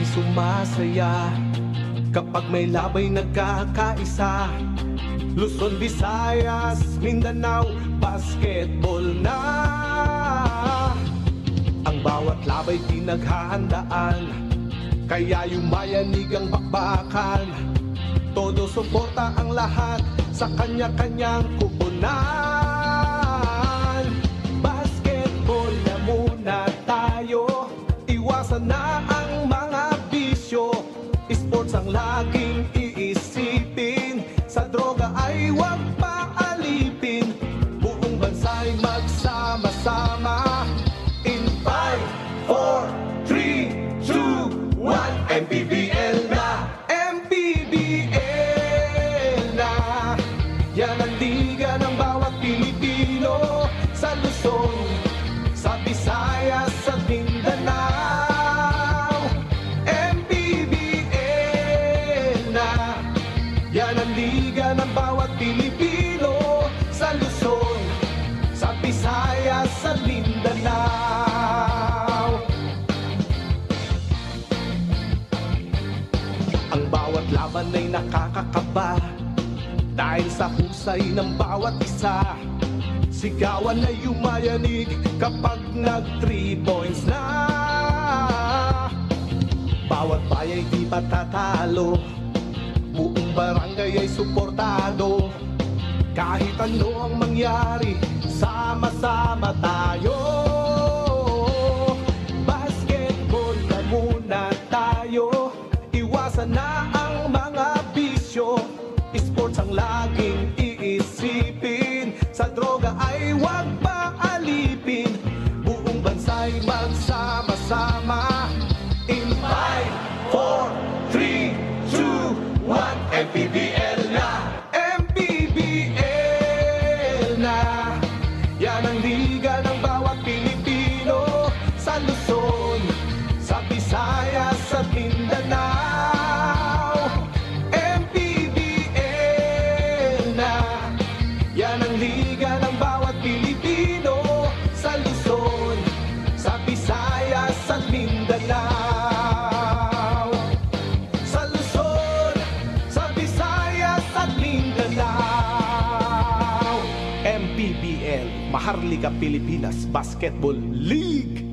sumasaya kapag may labay nagkakaisa. Luzon, Visayas, Mindanao, basketball na. Ang bawat labay pinaghahandaan, kaya yumayanig ang bakbakan. Todo suporta ang lahat sa kanya-kanyang kupunan. Basketball na muna tayo, iwasan na ang mga bisyo. Sports ang laging iisipin, sa droga ay huwag paalipin. Buong bansa'y magsama-sama. In 5, 4, 3, 2, 1, MPBL na! MPBL na! Yan ang liga ng bawat Pilipino, sa Luzon, sa Visayas, sa Mindanao. MPBL na! Yan ang liga ng bawat Pilipino, sa Luzon, sa Visayas, sa Mindanao. Ang bawat laban ay nakakakaba dahil sa husay ng bawat isa. Sigawan ay yumayanig kapag nag 3 points na. Bawat bayay di patatalo, buong barangay ay suportado. Kahit ano ang mangyari, sama-sama tayo. Basketball na muna tayo, iwasan na ang mga bisyo. Sports ang laging iisipin, sa droga ay huwag paalipin. Buong bansa'y magsama-sama. In 5, 4, 3, 2, 1, MPBL na! MPBL na! Yan ang liga ng bawat Pilipino, sa Luzon, sa Visayas, sa Mindanao. MPBL na! Yan ang liga ng bawat Pilipino, sa Luzon, sa Visayas, sa Mindanao. Sa Luzon, sa Visayas, at Mindanao. MPBL, Maharlika Pilipinas Basketball League.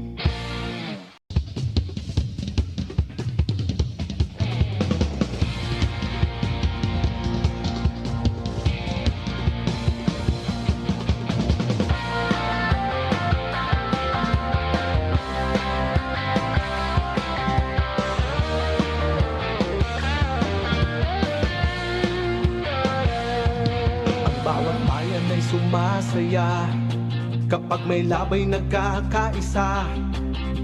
Bawat bayan ay sumasaya kapag may labay nagkakaisa.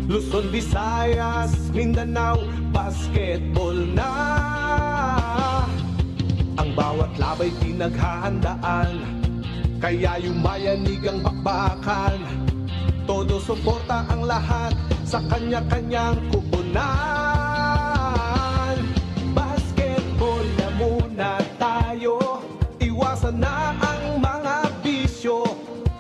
Luzon, Visayas, Mindanao, basketball na. Ang bawat labay pinaghahandaan, kaya yumayanig ang bakbakan. Todo suporta ang lahat sa kanya-kanyang kupunan. Basketball na muna tayo, iwasan na ang mga bisyo.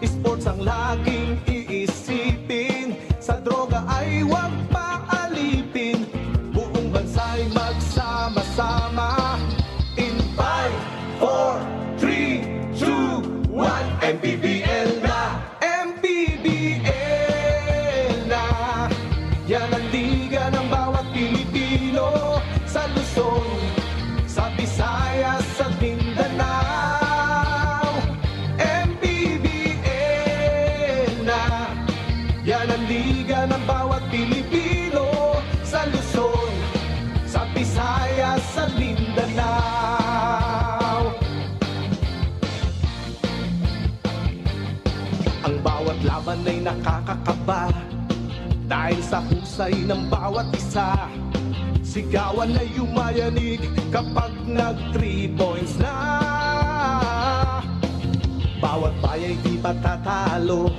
Sports ang laging iisipin, sa droga ay huwag paalipin. Buong bansa'y magsama-sama. In 5, 4, 3, 2, 1, MPBL na! MPBL na! Yan ang liga ng bawat Pilipino, sa Luzon, sa Visayas, sa Mindanao. MPBL na! Yan ang liga ng bawat Pilipino, sa Luzon, sa Visayas, sa Mindanao. Ang bawat laban ay nakakakaba dahil sa husay ng bawat isa. Sigawan ay yumayanig kapag nag 3 points na. Bawat bayay di patatalo,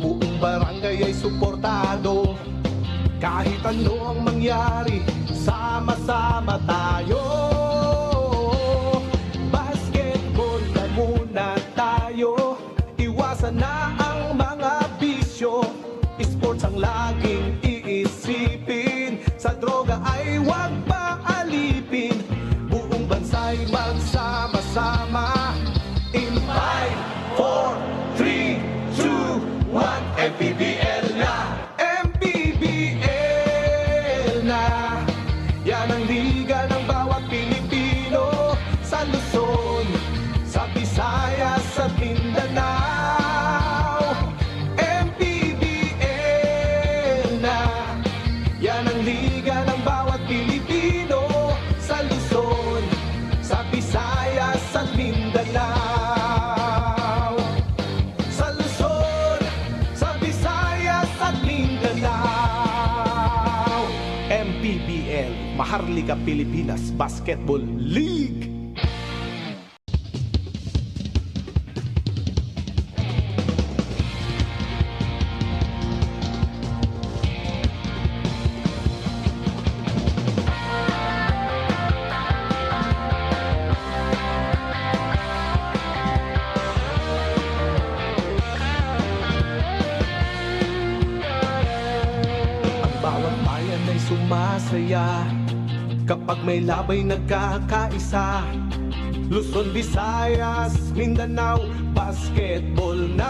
buong barangay ay suportado. Kahit ano ang mangyari, sama-sama tayo. Basketball na muna tayo, iwasan na ang mga bisyo. Sports ang laging iisipin, sa droga ay Maharlika Pilipinas Basketball League. Bawat bayan ay sumasaya kapag may labay nagkakaisa. Luzon, Visayas, Mindanao, basketball na.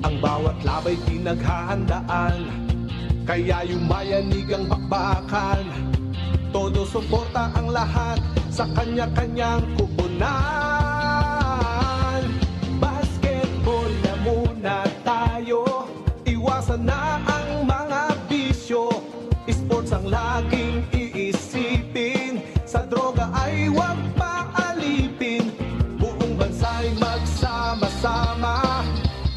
Ang bawat labay pinaghahandaan, kaya yumayanig ang bakbakan. Todo suporta ang lahat sa kanya-kanyang kupunan. Basketball na muna tayo, iwasan na ang mga bisyo. Sports ang laging iisipin, sa droga ay huwag paalipin. Buong bansa'y magsama-sama.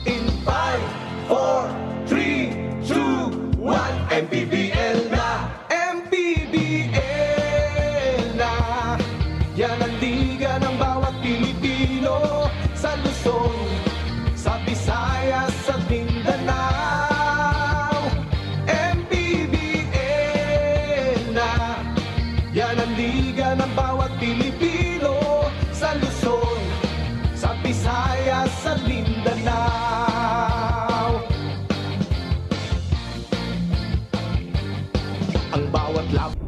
In 5, 4, 3, 2, 1, MPBL na, MPBL na. Yan ang liga ng bawat Pilipino, sa Luzon, sa Visayas, sa Mindanao. MPBL na, yan ang liga ng bawat Pilipino, sa Luzon, sa Visayas, sa Mindanao. Ang bawat laban.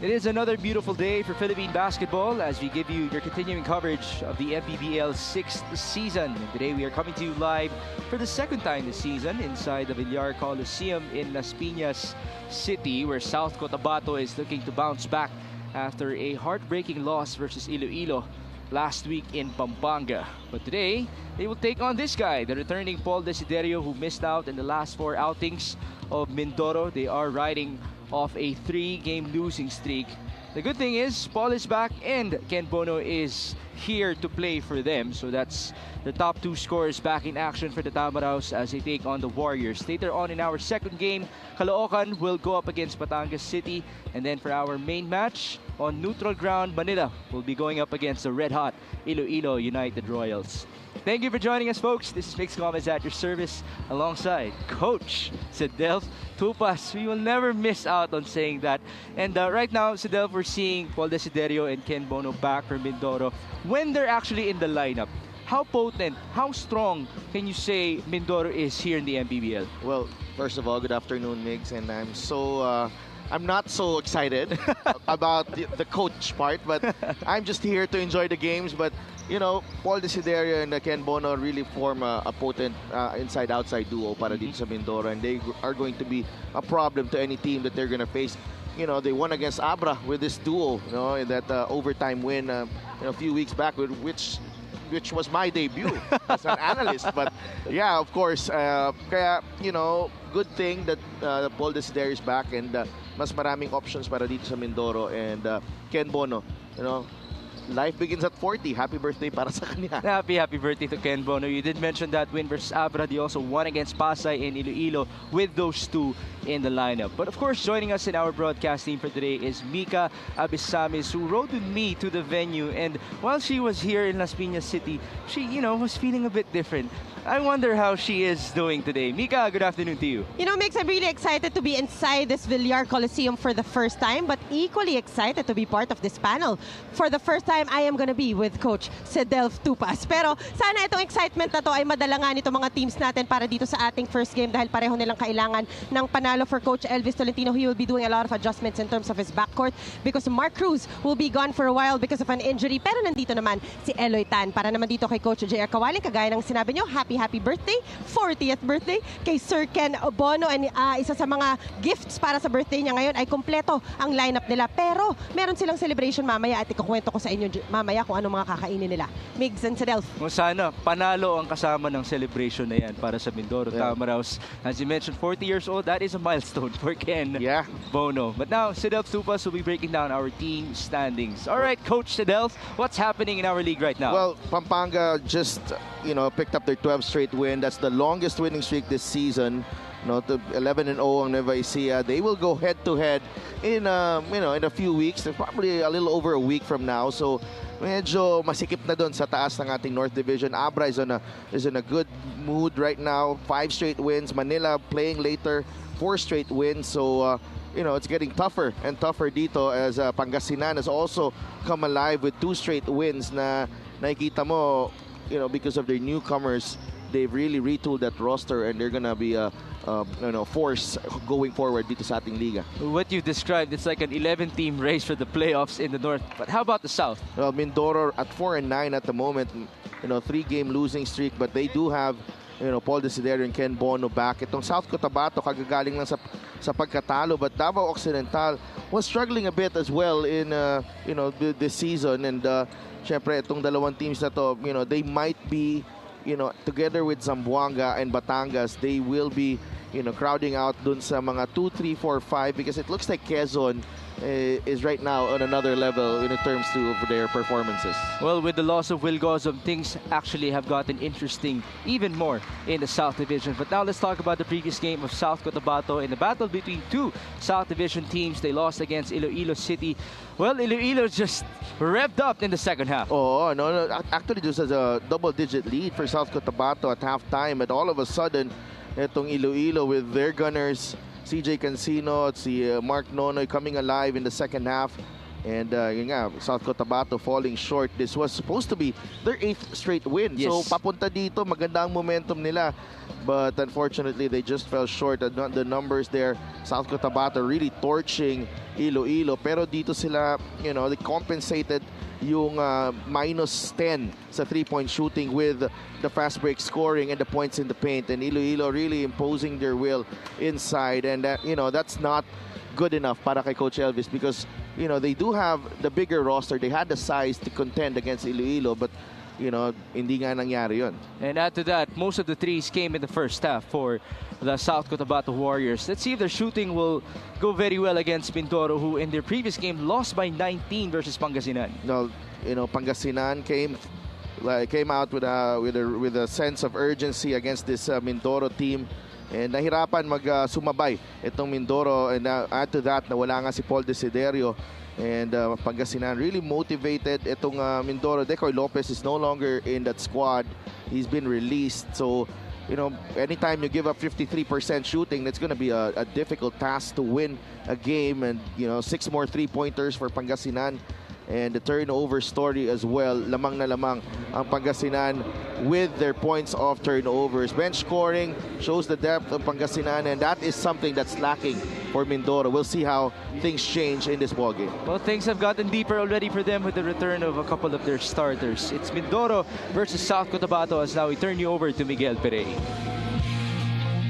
It is another beautiful day for Philippine basketball as we give you your continuing coverage of the MPBL 6th season. And today we are coming to you live for the second time this season inside the Villar Coliseum in Las Piñas City, where South Cotabato is looking to bounce back after a heartbreaking loss versus Iloilo last week in Pampanga. But today, they will take on this guy, the returning Paul Desiderio, who missed out in the last 4 outings of Mindoro. They are riding off a 3-game losing streak. The good thing is Paul is back and Ken Bono is here to play for them. So that's the top 2 scorers back in action for the Tamaraws as they take on the Warriors. Later on in our second game, Caloocan will go up against Batangas City. And then for our main match on neutral ground, Manila will be going up against the red-hot Iloilo United Royals. Thank you for joining us, folks. This is Mix Gomez at your service alongside Coach Sedelf Tupas. We will never miss out on saying that. And right now, Sedelf, we're seeing Paul Desiderio and Ken Bono back from Mindoro. When they're actually in the lineup, how potent, how strong can you say Mindoro is here in the MPBL? Well, first of all, good afternoon, Migs, and I'm not so excited about the coach part, but I'm just here to enjoy the games. But you know, Paul Desiderio and Ken Bono really form a potent inside-outside duo para dito sa Mindoro, and they are going to be a problem to any team that they're going to face. You know, they won against Abra with this duo, you know, in that overtime win a few weeks back, which was my debut as an analyst. But yeah, of course, kaya, you know, good thing that Paul Desiderio is back, and mas maraming options para dito sa Mindoro. And Ken Bono, you know, life begins at 40. Happy birthday para sa kanya. Happy birthday to Ken Bono. You did mention that win versus Abra. They also won against Pasay and Iloilo with those two in the lineup. But of course, joining us in our broadcast team for today is Mika Abisamis, who rode with me to the venue. And while she was here in Las Piñas City, she, you know, was feeling a bit different. I wonder how she is doing today. Mika, good afternoon to you. You know, Mix, I'm really excited to be inside this Villar Coliseum for the first time, but equally excited to be part of this panel. For the first time, I am gonna be with Coach Sedelf Tupas. Pero sana itong excitement na to ay madala nga nito mga teams natin para dito sa ating first game, dahil pareho nilang kailangan ng panalo. For Coach Elvis Tolentino, he will be doing a lot of adjustments in terms of his backcourt because Mark Cruz will be gone for a while because of an injury. Pero nandito naman si Eloy Tan para naman dito kay Coach J.R. Kawaling. Kagaya ng sinabi nyo, happy birthday, 40th birthday kay Sir Ken Bono. And isa sa mga gifts para sa birthday niya ngayon ay kompleto ang lineup nila. Pero meron silang celebration mamaya at ikukwento ko sa inyo nyo mamaya kung ano mga kakainin nila. Migs and Sedelf. Kung sana, panalo ang kasama ng celebration na yan para sa Mindoro. Yeah. Tama raw. As you mentioned, 40 years old, that is a milestone for Ken Yeah. Bono. But now, Sedelf Tupas will be breaking down our team standings. All right, Coach Sedelf, what's happening in our league right now? Well, Pampanga just, picked up their 12th straight win. That's the longest winning streak this season. To 11-0 ang Nueva Ecija. They will go head-to-head in, in a few weeks. Probably a little over a week from now. So, medyo masikip na doon sa taas ng ating North Division. Abra is in a good mood right now. 5 straight wins. Manila playing later. 4 straight wins. So, it's getting tougher and tougher dito as Pangasinan has also come alive with 2 straight wins na nakikita mo, because of their newcomers, they've really retooled that roster and they're gonna be a force going forward dito sa ating liga. What you described, it's like an 11-team race for the playoffs in the North. But how about the South? Well, Mindoro at 4-9 at the moment, 3-game losing streak, but they do have Paul Desiderio and Ken Bono back. Itong South Cotabato kagagaling lang sa pagkatalo, but Davao Occidental was struggling a bit as well in this season, and syempre itong dalawang teams na to, they might be together with Zamboanga and Batangas, they will be crowding out dun sa mga 2, 3, 4, 5 because it looks like Quezon is right now on another level in terms of their performances. Well, with the loss of Will Gozum, things actually have gotten interesting even more in the South Division. But now let's talk about the previous game of South Cotabato in the battle between 2 South Division teams. They lost against Iloilo City. Well, Iloilo just revved up in the second half. Oh, no. Actually, this is a double-digit lead for South Cotabato at halftime. And all of a sudden, itong Iloilo with their gunners, CJ Cancino at si Mark Nonoy coming alive in the second half. And South Cotabato falling short. This was supposed to be their 8th straight win. Yes. So papunta dito, maganda ang momentum nila. But unfortunately, they just fell short. The numbers there, South Cotabato really torching Iloilo. Pero dito sila, they compensated yung minus 10 sa 3-point shooting with the fast break scoring and the points in the paint. And Iloilo really imposing their will inside. And that's not good enough para kay Coach Elvis because, they do have the bigger roster. They had the size to contend against Iloilo, but hindi nga nangyari yun. And add to that, most of the threes came in the first half for the South Cotabato Warriors. Let's see if their shooting will go very well against Mindoro, who in their previous game lost by 19 versus Pangasinan. No, Pangasinan came out with a sense of urgency against this Mindoro team. And nahirapan sumabay itong Mindoro. And add to that, nawala nga si Paul Desiderio. And Pangasinan really motivated itong Mindoro. Decoy Lopez is no longer in that squad. He's been released. So, anytime you give up 53% shooting, that's going to be a difficult task to win a game. And, 6 more 3-pointers for Pangasinan. And the turnover story as well. Lamang na lamang ang Pangasinan with their points off turnovers. Bench scoring shows the depth of Pangasinan, and that is something that's lacking for Mindoro. We'll see how things change in this ballgame. Well, things have gotten deeper already for them with the return of a couple of their starters. It's Mindoro versus South Cotabato as now we turn you over to Miguel Perey.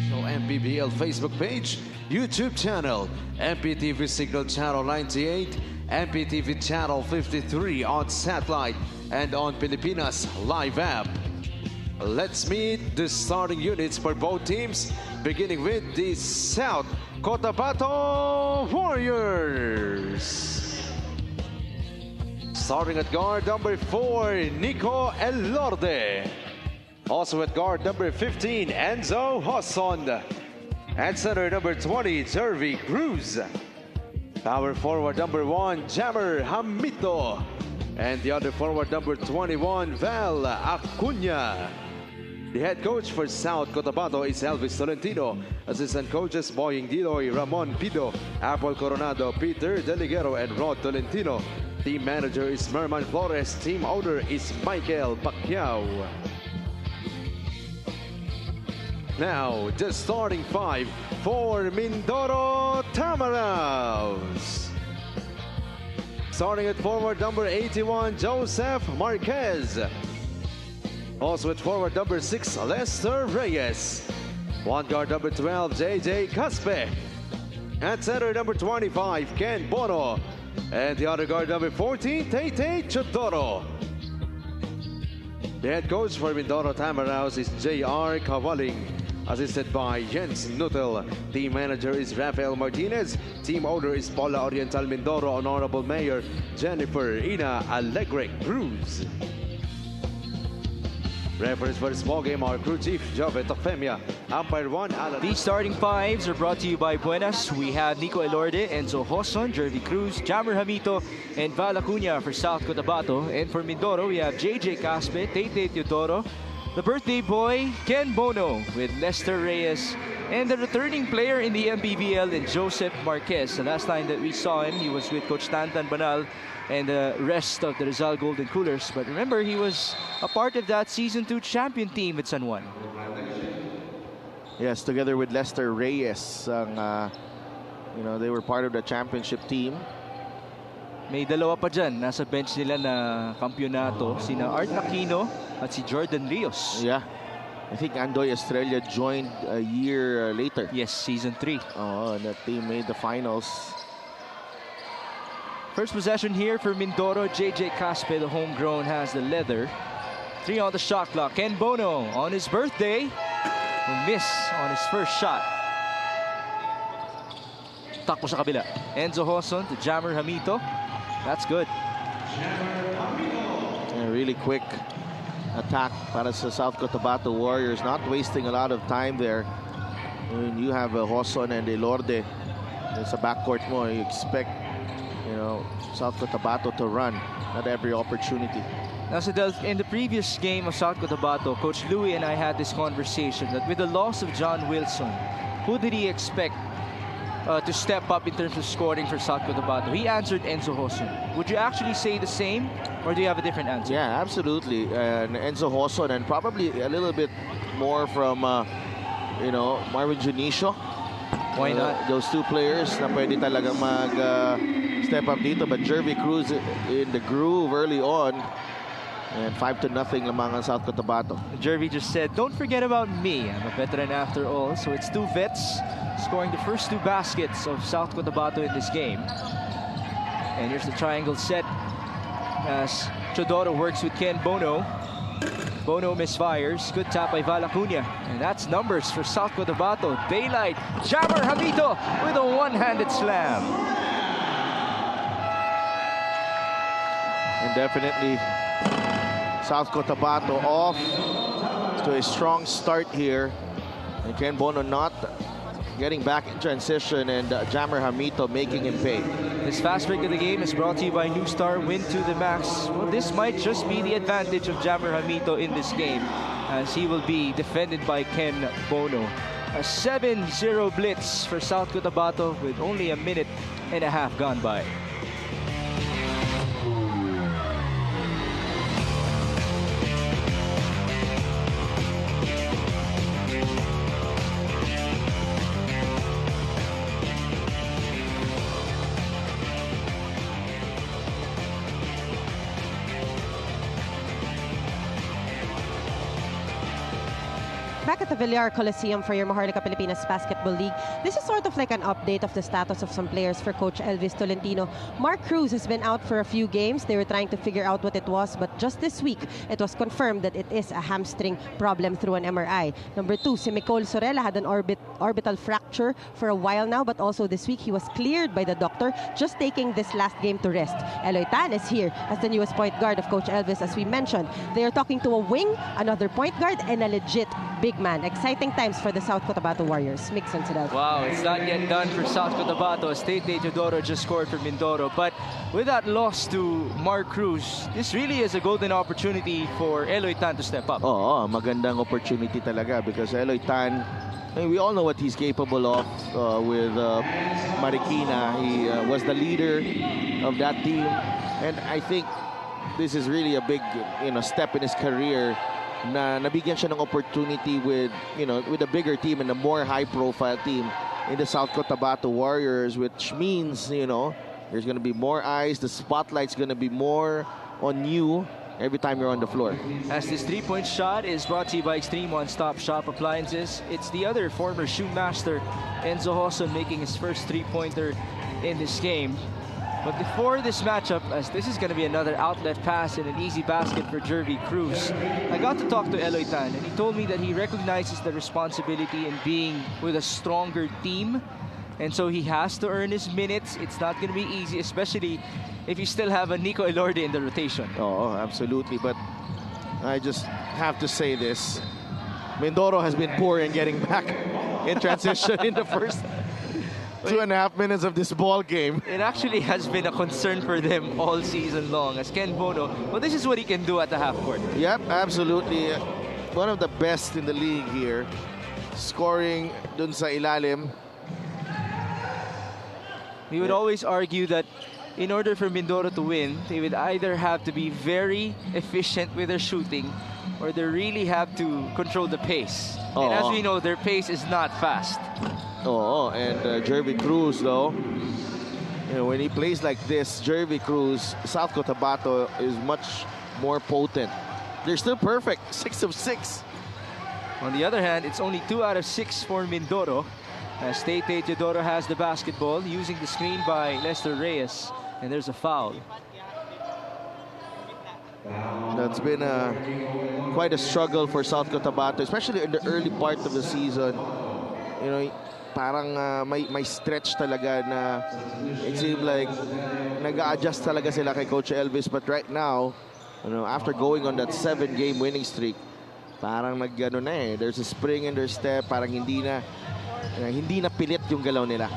So MPBL Facebook page, YouTube channel, MPTV Signal Channel 98, MPTV Channel 53 on satellite and on Pilipinas Live app. Let's meet the starting units for both teams, beginning with the South Cotabato Warriors. Starting at guard number 4, Nico Elorde. Also at guard number 15, Enzo Hosson. At center number 20, Jervy Cruz. Power forward number 1, Jammer Hamito. And the other forward number 21, Val Acuna. The head coach for South Cotabato is Elvis Tolentino. Assistant coaches Boying Diloy, Ramon Pido, Apple Coronado, Peter Deligero, and Rod Tolentino. Team manager is Merman Flores. Team owner is Michael Pacquiao. Now, the starting 5 for Mindoro Tamaraws. Starting at forward number 81, Joseph Marquez. Also at forward number 6, Lester Reyes. One guard number 12, JJ Caspe. At center number 25, Ken Bono. And the other guard, number 14, Tate Chodoro. The head coach for Mindoro Tamaraws is J.R. Cavaling, assisted by Jens Nuttl. Team manager is Rafael Martinez. Team owner is Paula Oriental Mindoro. Honorable Mayor Jennifer Ina Alegre Cruz. Referees for this ball game are crew chief Jove Tokfemia. Umpire 1, Alan. The starting fives are brought to you by Buenas. We have Nico Elorde, Enzo Hoson, Jervy Cruz, Jammer Hamito, and Val Acuña for South Cotabato. And for Mindoro, we have JJ Caspe, Tate Teodoro, the birthday boy, Ken Bono, with Lester Reyes, and the returning player in the MPBL, and Joseph Marquez. The last time that we saw him, he was with Coach Tantan Banal and the rest of the Rizal Golden Coolers. But remember, he was a part of that Season 2 champion team at San Juan. Yes, together with Lester Reyes, they were part of the championship team. May dalawa pa dyan, nasa bench nila na kampyonato, sina Art Aquino at si Jordan Rios. Yeah, I think Andoy Estrella joined a year later. Yes, Season 3. Oh, that team made the finals. First possession here for Mindoro. JJ Caspe, the homegrown, has the leather. 3 on the shot clock. Ken Bono on his birthday will miss on his first shot. Takbo sa kabila. Enzo Hoson to Jammer Hamito. That's good. A really quick attack para sa South Cotabato Warriors. Not wasting a lot of time there. When you have Hoson and Elorde sa backcourt mo, you expect South Cotabato to run. Not every opportunity. Now, Sidel, in the previous game of South Cotabato, Coach Louie and I had this conversation that with the loss of John Wilson, who did he expect to step up in terms of scoring for South Cotabato? He answered Enzo Hoson. Would you actually say the same, or do you have a different answer? Yeah, absolutely. And Enzo Hoson, and probably a little bit more from, Marvin Junicio. Why not? Those two players na pwede talagang step up dito. But Jervy Cruz in the groove early on. And 5-0 lamang ang South Cotabato. Jervy just said, don't forget about me. I'm a veteran after all. So it's two vets scoring the first 2 baskets of South Cotabato in this game. And here's the triangle set as Chodoro works with Ken Bono. Bono misfires. Good tap by Val Acuña. And that's numbers for South Cotabato. Daylight. Jammer Hamito with a one-handed slam. And definitely South Cotabato off to a strong start here. And Ken Bono not getting back in transition, and Jammer Hamito making him pay. This fast break of the game is brought to you by New Star. Win to the max. Well, this might just be the advantage of Jammer Hamito in this game, as he will be defended by Ken Bono. A 7-0 blitz for South Cotabato with only a minute and a half gone by. Back at the Villar Coliseum for your Maharlika Pilipinas Basketball League, this is sort of like an update of the status of some players for Coach Elvis Tolentino. Mark Cruz has been out for a few games. They were trying to figure out what it was, but just this week, it was confirmed that it is a hamstring problem through an MRI. Number 2, si Micol Sorella had an orbital fracture for a while now, but also this week, he was cleared by the doctor, just taking this last game to rest. Eloy Tan is here as the newest point guard of Coach Elvis, as we mentioned. They are talking to a wing, another point guard, and a legit big man. Exciting times for the South Cotabato Warriors. Mix and Sidel. Wow, it's not yet done for South Cotabato. Tate Teodoro just scored for Mindoro. But with that loss to Mark Cruz, this really is a golden opportunity for Eloy Tan to step up. Oo, magandang opportunity talaga because Eloy Tan, we all know what he's capable of with Marikina. He was the leader of that team. And I think this is really a big step in his career na nabigyan siya ng opportunity with a bigger team and a more high-profile team in the South Cotabato Warriors, which means there's going to be more eyes. The spotlight's going to be more on you every time you're on the floor. As this three-point shot is brought to you by Extreme One-Stop Shop Appliances. It's the other former shoe master, Enzo Hoson, making his first three-pointer in this game. But before this matchup, as this is going to be another outlet pass and an easy basket for Jervy Cruz, I got to talk to Eloy Tan, and he told me that he recognizes the responsibility in being with a stronger team, and so he has to earn his minutes. It's not going to be easy, especially if you still have a Nico Elorde in the rotation. Oh, absolutely. But I just have to say this. Mindoro has been poor in getting back in transition in the first 2.5 minutes of this ball game. It actually has been a concern for them all season long, as Ken Bono, well, this is what he can do at the half court. Yep, absolutely. One of the best in the league here. Scoring dun sa ilalim. We would always argue that in order for Mindoro to win, they would either have to be very efficient with their shooting or they really have to control the pace. And as we know, their pace is not fast. Oh, and Jervy Cruz, though, you know, when he plays like this, Jervy Cruz, South Cotabato is much more potent. They're still perfect, 6 of 6. On the other hand, it's only 2 out of 6 for Mindoro. As Tete Teodoro has the basketball, using the screen by Lester Reyes, and there's a foul. That's been quite a struggle for South Cotabato, especially in the early part of the season. You know, parang may stretch talaga na it seemed like nag-a-adjust talaga sila kay Coach Elvis. But right now, you know, after going on that 7-game winning streak, parang nag-ano na eh. There's a spring in their step, parang hindi na pilit yung galaw nila.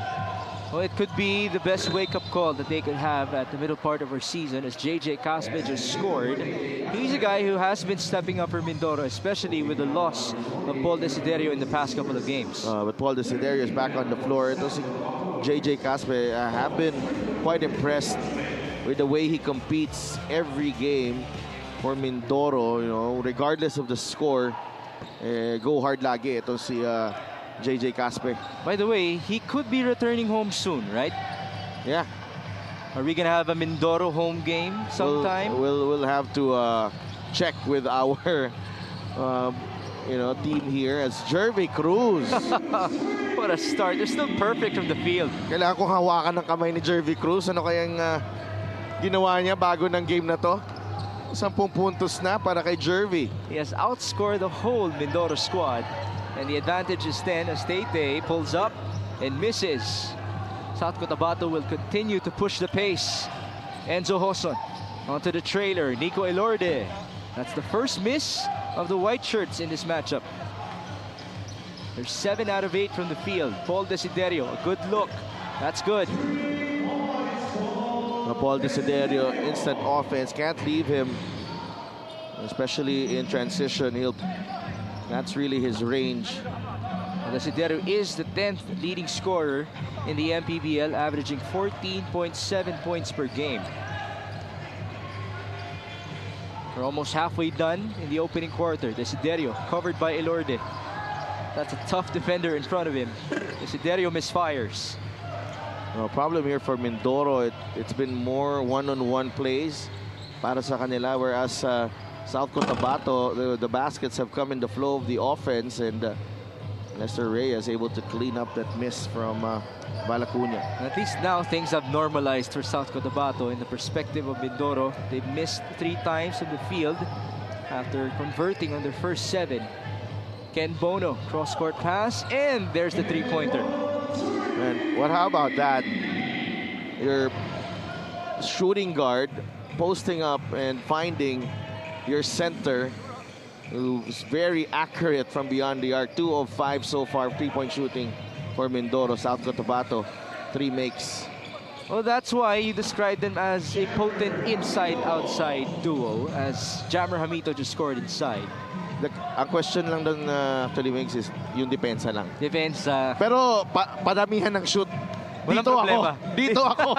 Well, it could be the best wake-up call that they could have at the middle part of our season, as JJ Caspe just scored. He's a guy who has been stepping up for Mindoro, especially with the loss of Paul Desiderio in the past couple of games. But Paul Desiderio is back on the floor. Ito si JJ Caspe, have been quite impressed with the way he competes every game for Mindoro. You know, regardless of the score, go hard lagi. Ito si JJ Caspe. By the way, he could be returning home soon, right? Yeah. Are we gonna have a Mindoro home game sometime? We'll have to check with our team here as Jervy Cruz. What a start! They're still perfect from the field. Kailangan kong hawakan ng kamay ni Jervy Cruz. Ano kayang ginawa niya bago ng game na to? 10 puntos na para kay Jervy. He has outscored the whole Mindoro squad. And the advantage is 10 as Tete pulls up and misses. South Cotabato will continue to push the pace. Enzo Hoson onto the trailer. Nico Elorde. That's the first miss of the white shirts in this matchup. There's 7 out of 8 from the field. Paul Desiderio, a good look. That's good. Paul Desiderio, instant offense. Can't leave him, especially in transition. That's really his range. Desiderio is the 10th leading scorer in the MPBL, averaging 14.7 points per game. We're almost halfway done in the opening quarter. Desiderio covered by Elorde. That's a tough defender in front of him. Desiderio misfires. No problem here for Mindoro. It's been more one-on-one plays para sa kanila, whereas South Cotabato, the baskets have come in the flow of the offense, and Lester Reyes able to clean up that miss from Valacuña. At least now things have normalized for South Cotabato in the perspective of Mindoro. They missed 3 times from the field after converting on their first 7. Ken Bono, cross-court pass, and there's the 3-pointer. And how about that? Your shooting guard posting up and finding your center, who's very accurate from beyond the arc. 2 of 5 so far, 3-point shooting for Mindoro. South Cotabato, 3 makes. Well, that's why you described them as a potent inside-outside duo, as Jammer Hamito just scored inside. Ang question lang doon actually, Migs, is yung depensa lang. Depensa. Pero padamihan ng shoot. Walang dito problema. Dito ako.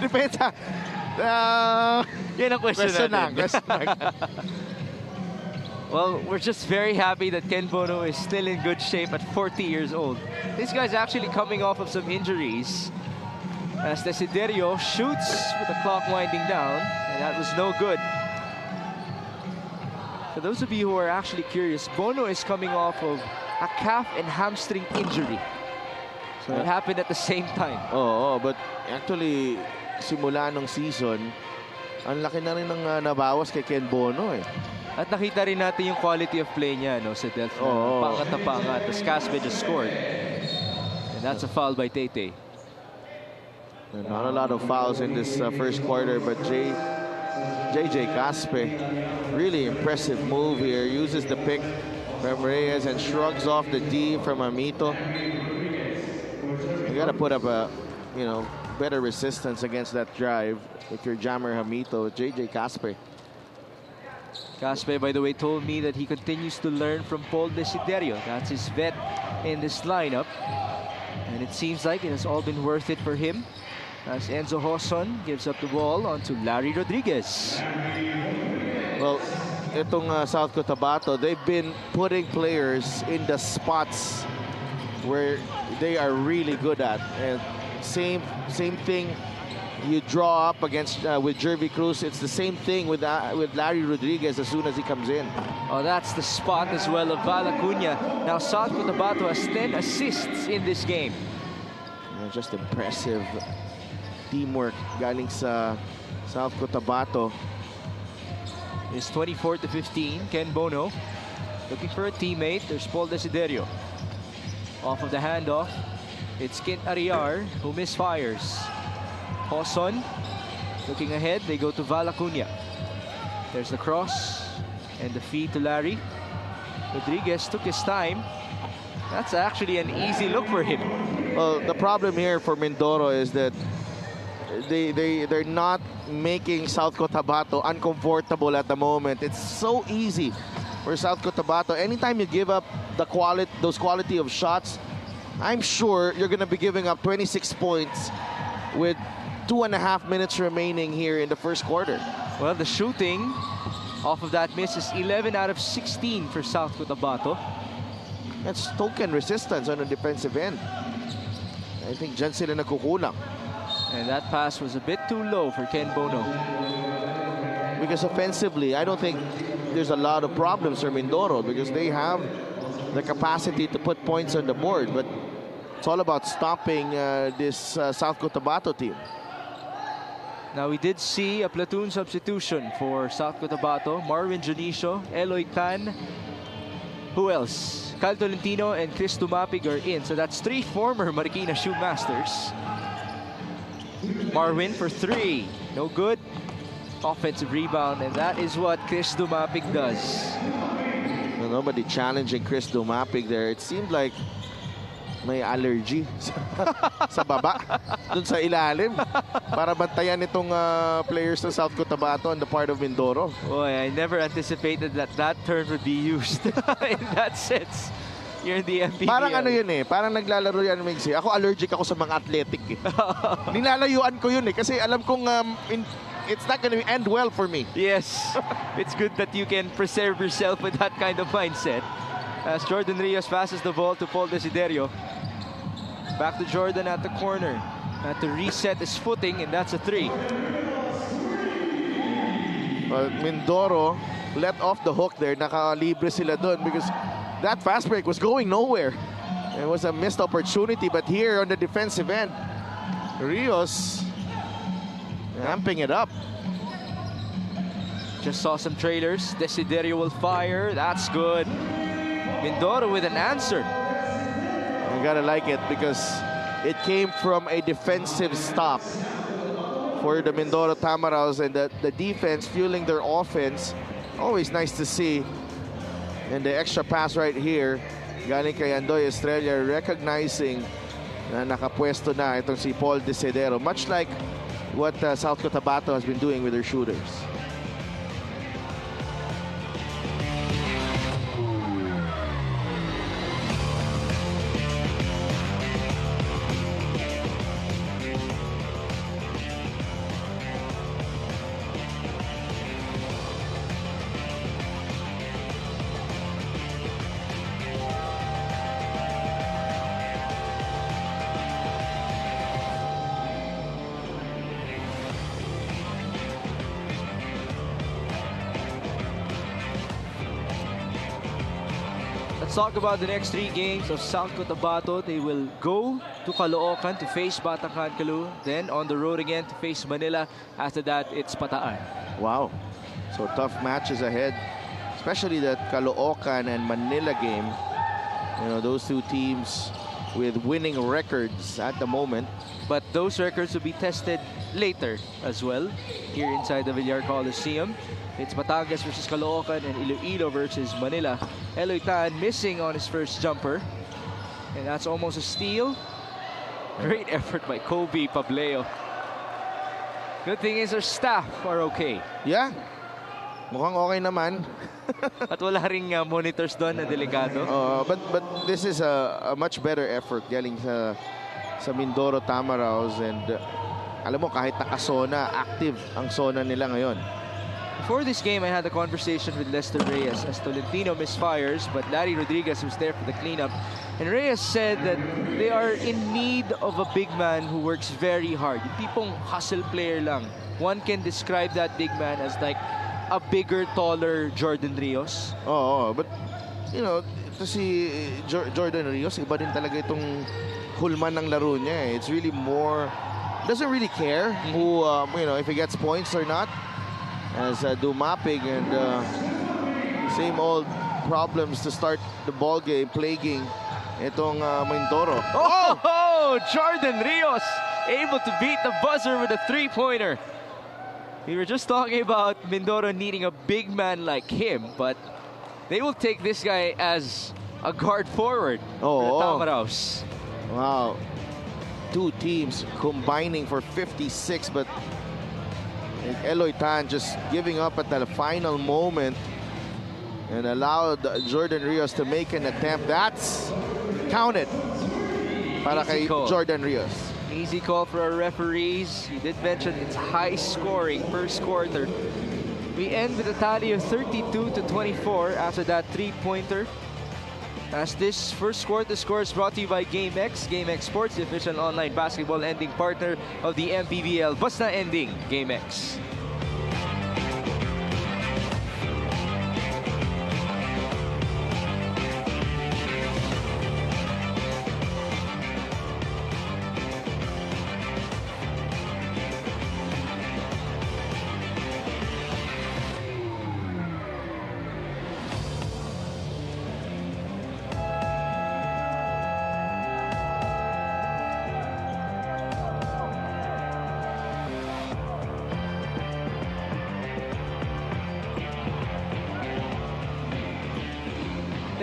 Depensa. Yan ang question natin. Question lang. Well, we're just very happy that Ken Bono is still in good shape at 40 years old. This guy's actually coming off of some injuries. As Desiderio shoots with the clock winding down, and that was no good. For those of you who are actually curious, Bono is coming off of a calf and hamstring injury. So it happened at the same time. Oh, but actually, simula ng season, ang laki na rin ng nabawas kay Ken Bono eh. At nakita rin natin yung quality of play niya, no, sa Delph. Oo. Pangat na pangat. Tapos Caspe just scored. And that's a foul by Tete. Not a lot of fouls in this first quarter, but JJ Caspe, really impressive move here. Uses the pick from Reyes and shrugs off the D from Amito. You got to put up a, better resistance against that drive if you're Jammer Hamito. JJ Caspe. Caspe, by the way, told me that he continues to learn from Paul Desiderio. That's his vet in this lineup. And it seems like it has all been worth it for him, as Enzo Hoson gives up the ball onto Larry Rodriguez. Well, itong South Cotabato, they've been putting players in the spots where they are really good at. And same thing you draw up against with Jervy Cruz. It's the same thing with Larry Rodriguez as soon as he comes in. Oh, that's the spot as well of Val Acuña. Now South Cotabato has 10 assists in this game. Just impressive teamwork galing sa South Cotabato. It's 24-15. Ken Bono looking for a teammate. There's Paul Desiderio. Off of the handoff, it's Kint Ariar who misfires. Hoson looking ahead. They go to Val Acuña. There's the cross and the feed to Larry. Rodriguez took his time. That's actually an easy look for him. Well, the problem here for Mindoro is that they're not making South Cotabato uncomfortable at the moment. It's so easy for South Cotabato. Anytime you give up those quality of shots, I'm sure you're going to be giving up 26 points with 2.5 minutes remaining here in the first quarter. Well, the shooting off of that miss is 11 out of 16 for South Cotabato. That's token resistance on the defensive end. I think dyan sila nagkukulang. And that pass was a bit too low for Ken Bono. Because offensively, I don't think there's a lot of problems for Mindoro because they have the capacity to put points on the board. But it's all about stopping this South Cotabato team. Now, we did see a platoon substitution for South Cotabato. Marvin Junicio, Eloy Tan. Who else? Cal Tolentino and Chris Tumapig are in. So that's 3 former Marikina Shoe Masters. Marvin for 3. No good. Offensive rebound. And that is what Chris Tumapig does. Well, nobody challenging Chris Dumapig there. It seemed like may allergy sa baba, dun sa ilalim, para bantayan itong players ng South Cotabato on the part of Mindoro. Boy, I never anticipated that term would be used in that sense. Here in the MPBL. Parang ano yun eh, parang naglalaro yan, Migsi. Ako allergic ako sa mga athletic eh. Nilalayuan ko yun eh, kasi alam kong it's not gonna end well for me. Yes, it's good that you can preserve yourself with that kind of mindset. As Jordan Rios passes the ball to Paul Desiderio. Back to Jordan at the corner. Had to reset his footing, and that's a 3. Mindoro let off the hook there. Nakalibre sila dun because that fast break was going nowhere. It was a missed opportunity, but here on the defensive end, Rios amping it up. Just saw some trailers. Desiderio will fire. That's good. Mindoro with an answer. You gotta like it because it came from a defensive stop for the Mindoro Tamaraws, and the defense fueling their offense. Always nice to see. And the extra pass right here, galing kay Andoy Estrella, recognizing na nakapwesto na itong si Paul Desiderio. Much like what South Cotabato has been doing with their shooters. Let's talk about the next 3 games of South Cotabato. They will go to Caloocan to face Batangan Kalu. Then on the road again to face Manila. After that, it's Pataan. Wow. So tough matches ahead. Especially that Caloocan and Manila game. You know, those 2 teams with winning records at the moment. But those records will be tested later as well here inside the Villar Coliseum. It's Batangas versus Caloocan and Iloilo versus Manila. Eloy Tan missing on his first jumper. And that's almost a steal. Great effort by Kobe Pableo. Good thing is our staff are okay. Yeah. Mukhang okay naman. At wala ring monitors doon na delikado. But this is a much better effort galing sa Mindoro Tamaraws, and alam mo kahit nakasona, active ang sona nila ngayon. Before this game, I had a conversation with Lester Reyes as Tolentino misfires, but Larry Rodriguez was there for the cleanup. And Reyes said that they are in need of a big man who works very hard. Yung tipong hustle player lang. One can describe that big man as like a bigger, taller Jordan Rios. Oo, but you know, ito si Jordan Rios, iba din talaga itong hulman ng laro niya. It's really more, doesn't really care who, you know, if he gets points or not. As Dumapig and same old problems to start the ball game plaguing itong Mindoro. Oh, Jordan Rios able to beat the buzzer with a 3-pointer. We were just talking about Mindoro needing a big man like him, but they will take this guy as a guard forward for the Tamaraws. Wow. 2 teams combining for 56, but Eloy Tan just giving up at the final moment and allowed Jordan Rios to make an attempt. That's counted para kay Jordan Rios. Easy call for our referees. You did mention it's high scoring first quarter. We end with a tally of 32-24 after that 3-pointer. As this first quarter score is brought to you by GameX. GameX Sports, the official online basketball ending partner of the MPBL. Basta ending, GameX.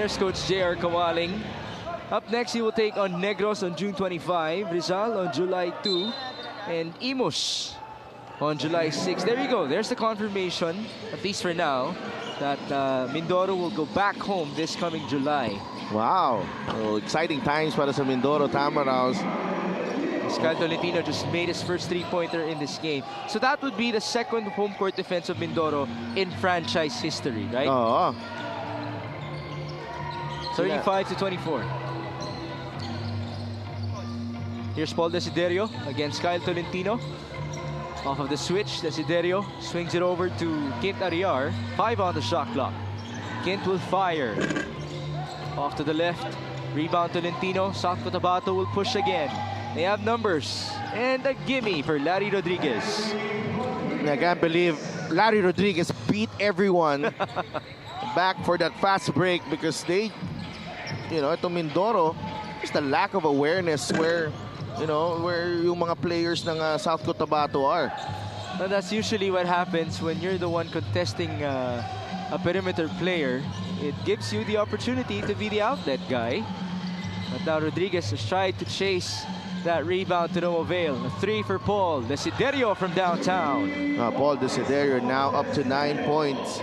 There's Coach J.R. Kawaling. Up next, he will take on Negros on June 25, Rizal on July 2, and Imus on July 6. There you go. There's the confirmation, at least for now, that Mindoro will go back home this coming July. Wow. So exciting times para sa Mindoro Tamaraws. Kyle Tolentino just made his first 3-pointer in this game. So that would be the second home court defense of Mindoro in franchise history, right? 35-24. Here's Paul Desiderio against Kyle Tolentino. Off of the switch, Desiderio swings it over to Kent Ariar. 5 on the shot clock. Kent will fire. Off to the left. Rebound Tolentino. South Cotabato will push again. They have numbers. And a gimme for Larry Rodriguez. I can't believe Larry Rodriguez beat everyone back for that fast break because they, you know, ito Mindoro, just a lack of awareness where, you know, where yung mga players ng South Cotabato are. Well, that's usually what happens when you're the one contesting a perimeter player. It gives you the opportunity to be the outlet guy. But now Rodriguez has tried to chase that rebound to no avail. A 3 for Paul Desiderio from downtown. Paul Desiderio now up to 9 points.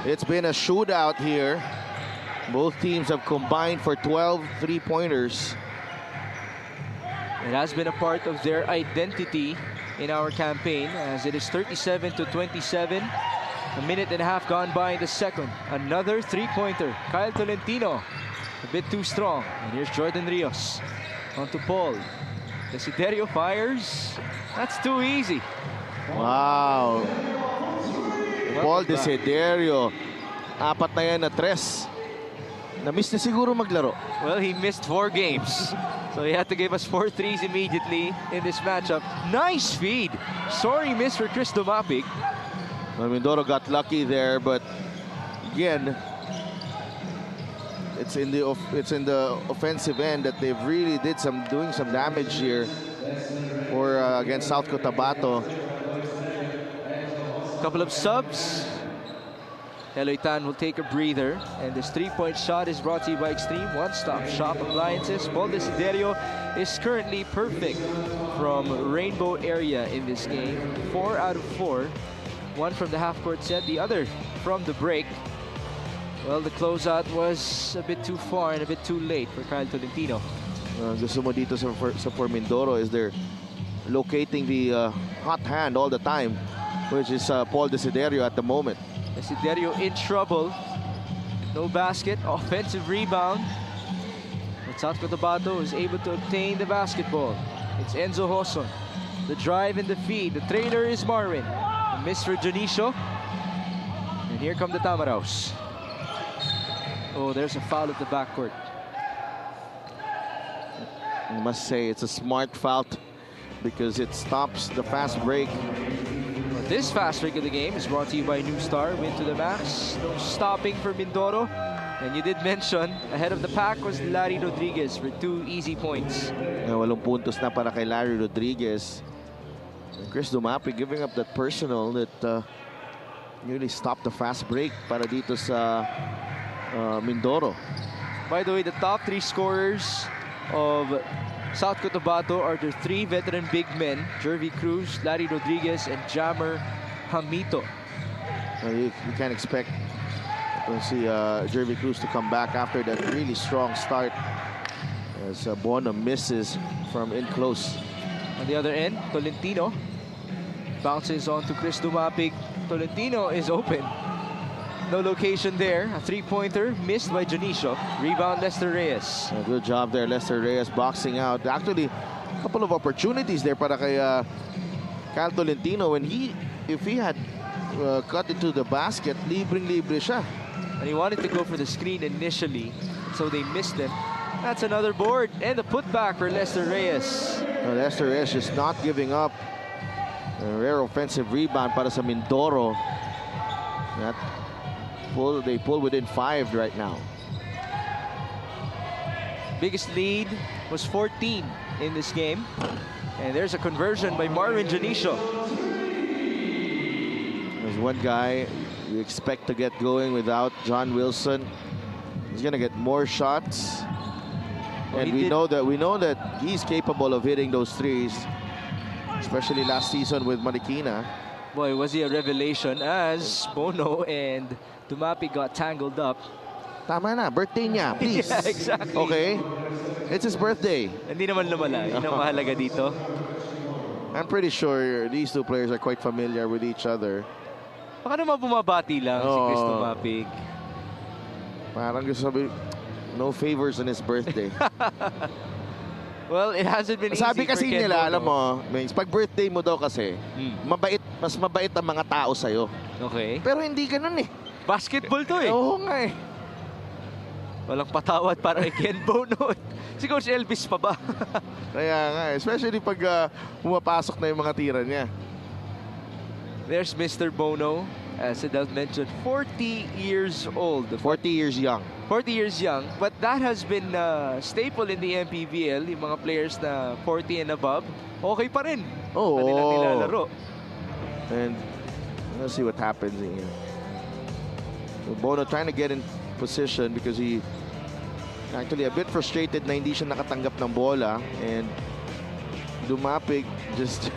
It's been a shootout here. Both teams have combined for 12 3-pointers. It has been a part of their identity in our campaign as it is 37-27. A minute and a half gone by in the second. Another 3-pointer. Kyle Tolentino, a bit too strong. And here's Jordan Rios. On to Paul. Desiderio fires. That's too easy. Wow. Paul Desiderio. 4 na yan na tres. Na-miss na siguro maglaro. Well, he missed 4 games. So he had to give us 4 threes immediately in this matchup. Nice feed. Sorry miss for Chris Dumapig. Well, Mindoro got lucky there, but again, it's in the offensive end that they've really doing some damage here for against South Cotabato. Couple of subs. Eloy Tan will take a breather, and this 3-point shot is brought to you by Extreme One-Stop Shop Appliances. Paul Desiderio is currently perfect from Rainbow area in this game. 4 out of 4. One from the half-court set, the other from the break. Well, the closeout was a bit too far and a bit too late for Kyle Tolentino. Gusto mo dito sa for Mindoro is they're locating the hot hand all the time, which is Paul Desiderio at the moment. Desiderio in trouble. No basket. Offensive rebound. But South Cotabato is able to obtain the basketball. It's Enzo Hoson. The drive and the feed. The trailer is Marwin. A miss for Janicio. And here come the Tamaraws. Oh, there's a foul at the backcourt. I must say it's a smart foul because it stops the fast break. This fast break of the game is brought to you by New Star. Win to the max. No stopping for Mindoro. And you did mention, ahead of the pack was Larry Rodriguez for 2 easy points. 8 puntos na para kay Larry Rodriguez. And Chris Dumapig giving up that personal that nearly stopped the fast break para dito sa Mindoro. By the way, the top 3 scorers of South Cotabato are the 3 veteran big men, Jervy Cruz, Larry Rodriguez, and Jammer Hamito. You can't expect to see Jervy Cruz to come back after that really strong start as Bono misses from in close. On the other end, Tolentino bounces on to Chris Dumapig. Tolentino is open. No location there. A 3-pointer missed by Janicio. Rebound Lester Reyes. Good job there, Lester Reyes boxing out. Actually, a couple of opportunities there para kay Cal Tolentino. If he had cut into the basket, libreng-libre siya. And he wanted to go for the screen initially, so they missed him. That's another board and a putback for Lester Reyes. Lester Reyes is not giving up. A rare offensive rebound para sa Mindoro. They pull within 5 right now. Biggest lead was 14 in this game. And there's a conversion by Marvin Janicio. There's one guy you expect to get going without John Wilson. He's gonna get more shots. Well, and we know that he's capable of hitting those threes, especially last season with Marikina. Boy, was he a revelation as Bono and Dumapig got tangled up. Tama na, birthday niya, please. Yeah, exactly. Okay? It's his birthday. Hindi naman lumala. Yun ang mahalaga dito. I'm pretty sure these 2 players are quite familiar with each other. Baka naman bumabati lang si Chris Dumapig. Parang gusto sabi, no favors on his birthday. Well, it hasn't been easy Sabi for kasi Ken nila, Bono. alam mo, pag birthday mo daw kasi, mas mabait ang mga tao sa'yo. Okay. Pero hindi ganun eh. Basketball to eh. Oo nga eh. Walang patawad para kay Ken Bono. Si Coach Elvis pa ba? Kaya nga, especially pag pumapasok na yung mga tira niya. There's Mr. Bono. As Adel mentioned, 40 years old. 40 years young. 40 years young. But that has been staple in the MPBL. Yung mga players na 40 and above, okay pa rin. Oo. Kanilang nilalaro. And let's see what happens here. Bono trying to get in position because he actually a bit frustrated na hindi siya nakatanggap ng bola. And Dumapig just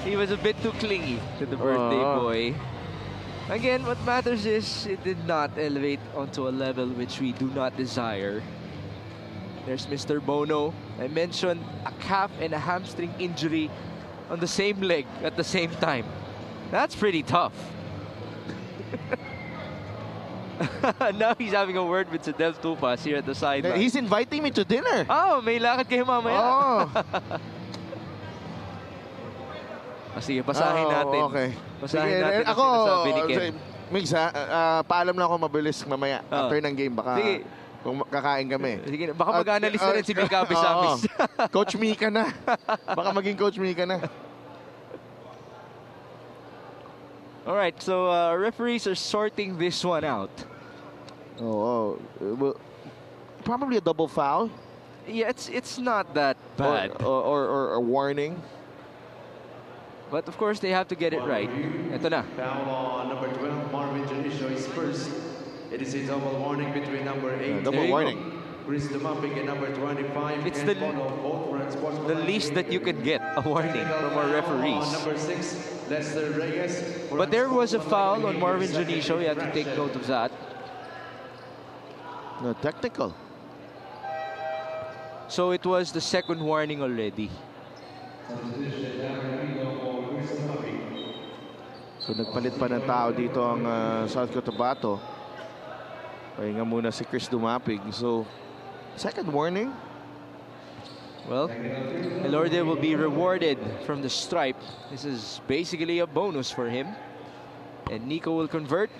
He was a bit too clingy to the birthday boy. Again, what matters is it did not elevate onto a level which we do not desire. There's Mr. Bono. I mentioned a calf and a hamstring injury on the same leg at the same time. That's pretty tough. Now he's having a word with Sedel Tupas here at the sideline. He's inviting me to dinner. Oh, may lakad kayo mamaya. Oh. Sige, basahin natin. Okay. Basahin Sige, natin ang sinasabi ni Ken. Migs, paalam lang ako mabilis mamaya. Oh. After ng game, baka Sige. kung kakain kami. Sige, baka mag-analyst na rin si Ming Gabi sa Oo. amin. Coach Mika na. Baka maging Coach Mika na. Alright, so referees are sorting this one out. Oh, well, probably a double foul. Yeah, it's not that bad. Or a warning. But of course, they have to get it right. Ito na. Foul on number 12, Marvin Junicio is first. It is a double warning between number 8, Double There you warning. Chris Dumapig, and number 25, It's Ken the- Bono, both run sports The least that you can get, a warning from our referees. On number 6, Lester Reyes. But there was a foul on Marvin Junicio. You have to take note of that. No, technical. So it was the second warning already. So nagpalit pa ng tao dito ang South Cotabato. Pahinga muna si Chris Dumapig. So, second warning. Well, Elorde will be rewarded from the stripe. This is basically a bonus for him. And Nico will convert.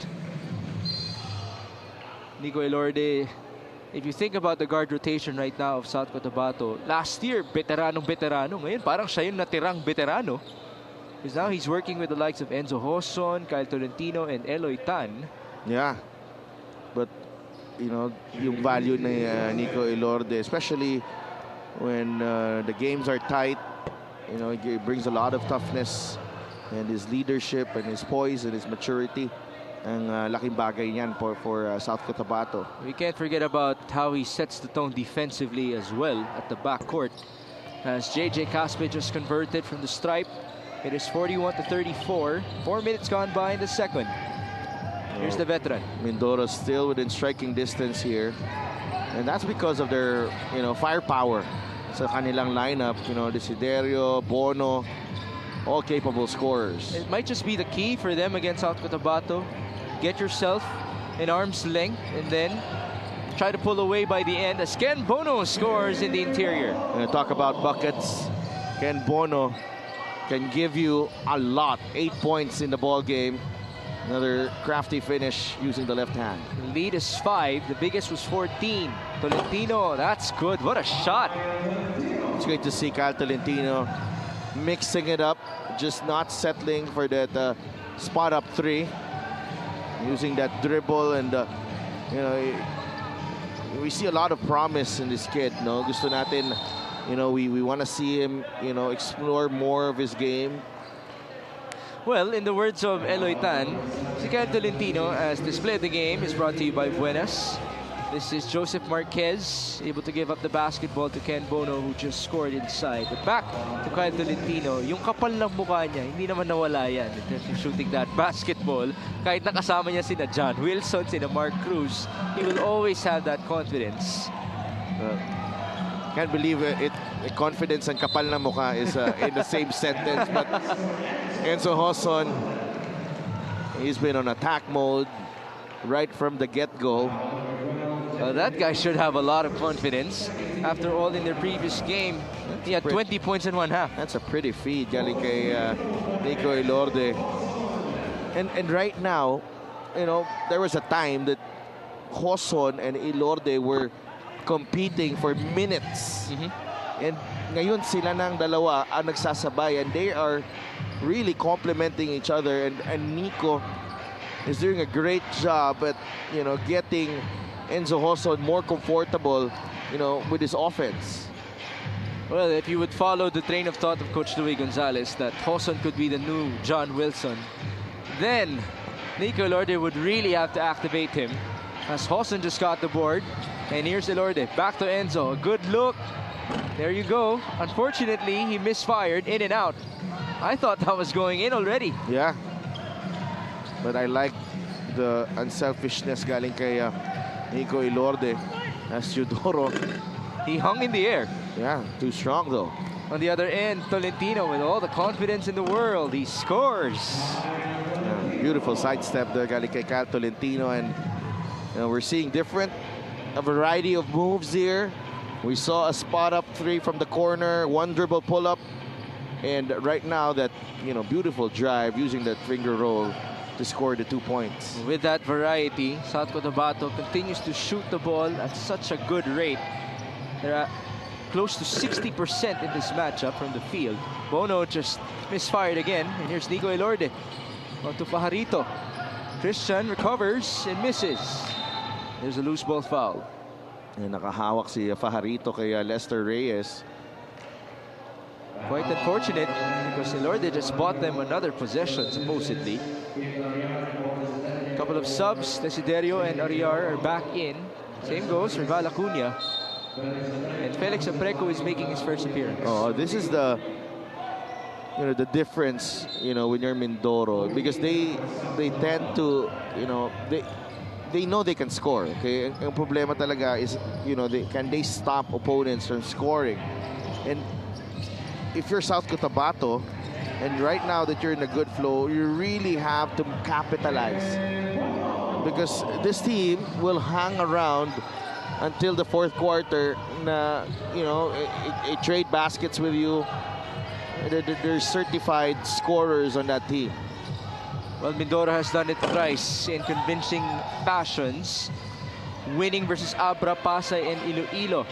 Nico Elorde, if you think about the guard rotation right now of South Cotabato, last year, veteranong-veterano. Ngayon, parang siya yung natirang veterano. Because now he's working with the likes of Enzo Hoson, Kyle Tolentino, and Eloy Tan. Yeah. But, you know, yung value ni Nico Elorde, especially when the games are tight, you know, he brings a lot of toughness, and his leadership and his poise and his maturity. Ang laking bagay niyan for South Cotabato. We can't forget about how he sets the tone defensively as well at the backcourt. As JJ Caspe just converted from the stripe. It is 41-34. 4 minutes gone by in the second. Here's the veteran. Mindoro still within striking distance here. And that's because of their, you know, firepower sa kanilang lineup. You know, Desiderio, Bono, all capable scorers. It might just be the key for them against South Cotabato. Get yourself in arm's length and then try to pull away by the end as Ken Bono scores in the interior. Talk about buckets. Ken Bono can give you a lot. 8 points in the ball game. Another crafty finish using the left hand. The lead is 5. The biggest was 14. Tolentino, that's good. What a shot. It's great to see Kyle Tolentino mixing it up, just not settling for that spot up three. Using that dribble and, you know, we see a lot of promise in this kid. No, gusto natin, you know, we want to see him, you know, explore more of his game. Well, in the words of Eloy Tan, si Kyle Tolentino, as displayed the game, is brought to you by Buenas. This is Joseph Marquez, able to give up the basketball to Ken Bono, who just scored inside. But back to Kyle Tolentino, yung kapal ng mukha niya, hindi naman nawala yan in terms of shooting that basketball. Kahit nakasama niya sina John Wilson, sina Mark Cruz, he will always have that confidence. Can't believe it. Confidence and kapal na mukha is in the same sentence. But Enzo Hoson, he's been on attack mode right from the get-go. That guy should have a lot of confidence. After all, in their previous game, he had 20 points in one half. That's a pretty feed, galing kay Nico Elorde. And right now, you know, there was a time that Hoson and Elorde were competing for minutes. And ngayon sila ng dalawa ang nagsasabay, and they are really complementing each other. And Nico is doing a great job at, you know, getting Enzo Hoson more comfortable, you know, with his offense. Well, if you would follow the train of thought of Coach Louis Gonzalez that Hoson could be the new John Wilson, then Nico Elorde would really have to activate him, as Hoson just got the board. And here's Elorde, back to Enzo, a good look. There you go. Unfortunately, he misfired, in and out. I thought that was going in already. Yeah. But I like the unselfishness galing kay Nico Elorde as Eudoro. He hung in the air. Yeah, too strong though. On the other end, Tolentino, with all the confidence in the world, he scores. Yeah, beautiful sidestep there galing kay Kyle Tolentino, and you know, we're seeing a variety of moves here. We saw a spot up three from the corner, one dribble pull up, and right now that, you know, beautiful drive using that finger roll to score the 2 points. With that variety, South Cotabato continues to shoot the ball at such a good rate. They're close to 60% in this matchup from the field. Bono just misfired again, and here's Nico Elorde. On to Fajarito. Christian recovers and misses. There's a loose ball foul. And nakahawak si Fajarito kay Lester Reyes. Quite unfortunate because Elorde just bought them another possession, supposedly. Couple of subs, Desiderio and Ariar are back in. Same goes for Val Acuna. And Felix Apreco is making his first appearance. Oh, this is the the difference, when you're Mindoro, because they tend to, they know they can score. Okay, ang problema talaga is, can they stop opponents from scoring? And if you're South Cotabato, and right now that you're in a good flow, you really have to capitalize, because this team will hang around until the fourth quarter. Trade baskets with you. They're certified scorers on that team. Well, Mindoro has done it thrice in convincing fashions, winning versus Abra, Pasay, and Iloilo.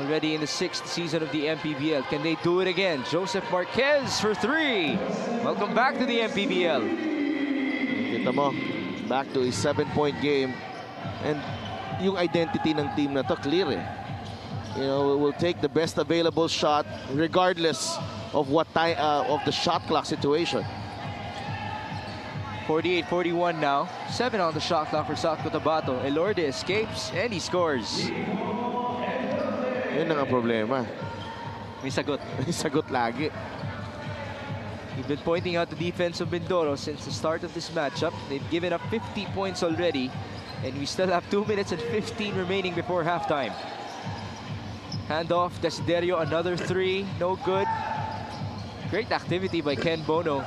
Already in the 6th season of the MPBL. Can they do it again? Joseph Marquez for 3. Welcome back to the MPBL. Kita mo, back to a 7-point game. And yung identity ng team na to, clear eh. We'll take the best available shot regardless of what of the shot clock situation. 48-41 now. 7 on the shot clock for South Cotabato. Elorde escapes and he scores. Yun ang problema. May sagot. May sagot lagi. We've been pointing out the defense of Mindoro since the start of this matchup. They've given up 50 points already, and we still have 2 minutes and 15 remaining before halftime. Handoff, Desiderio, another 3, no good. Great activity by Ken Bono.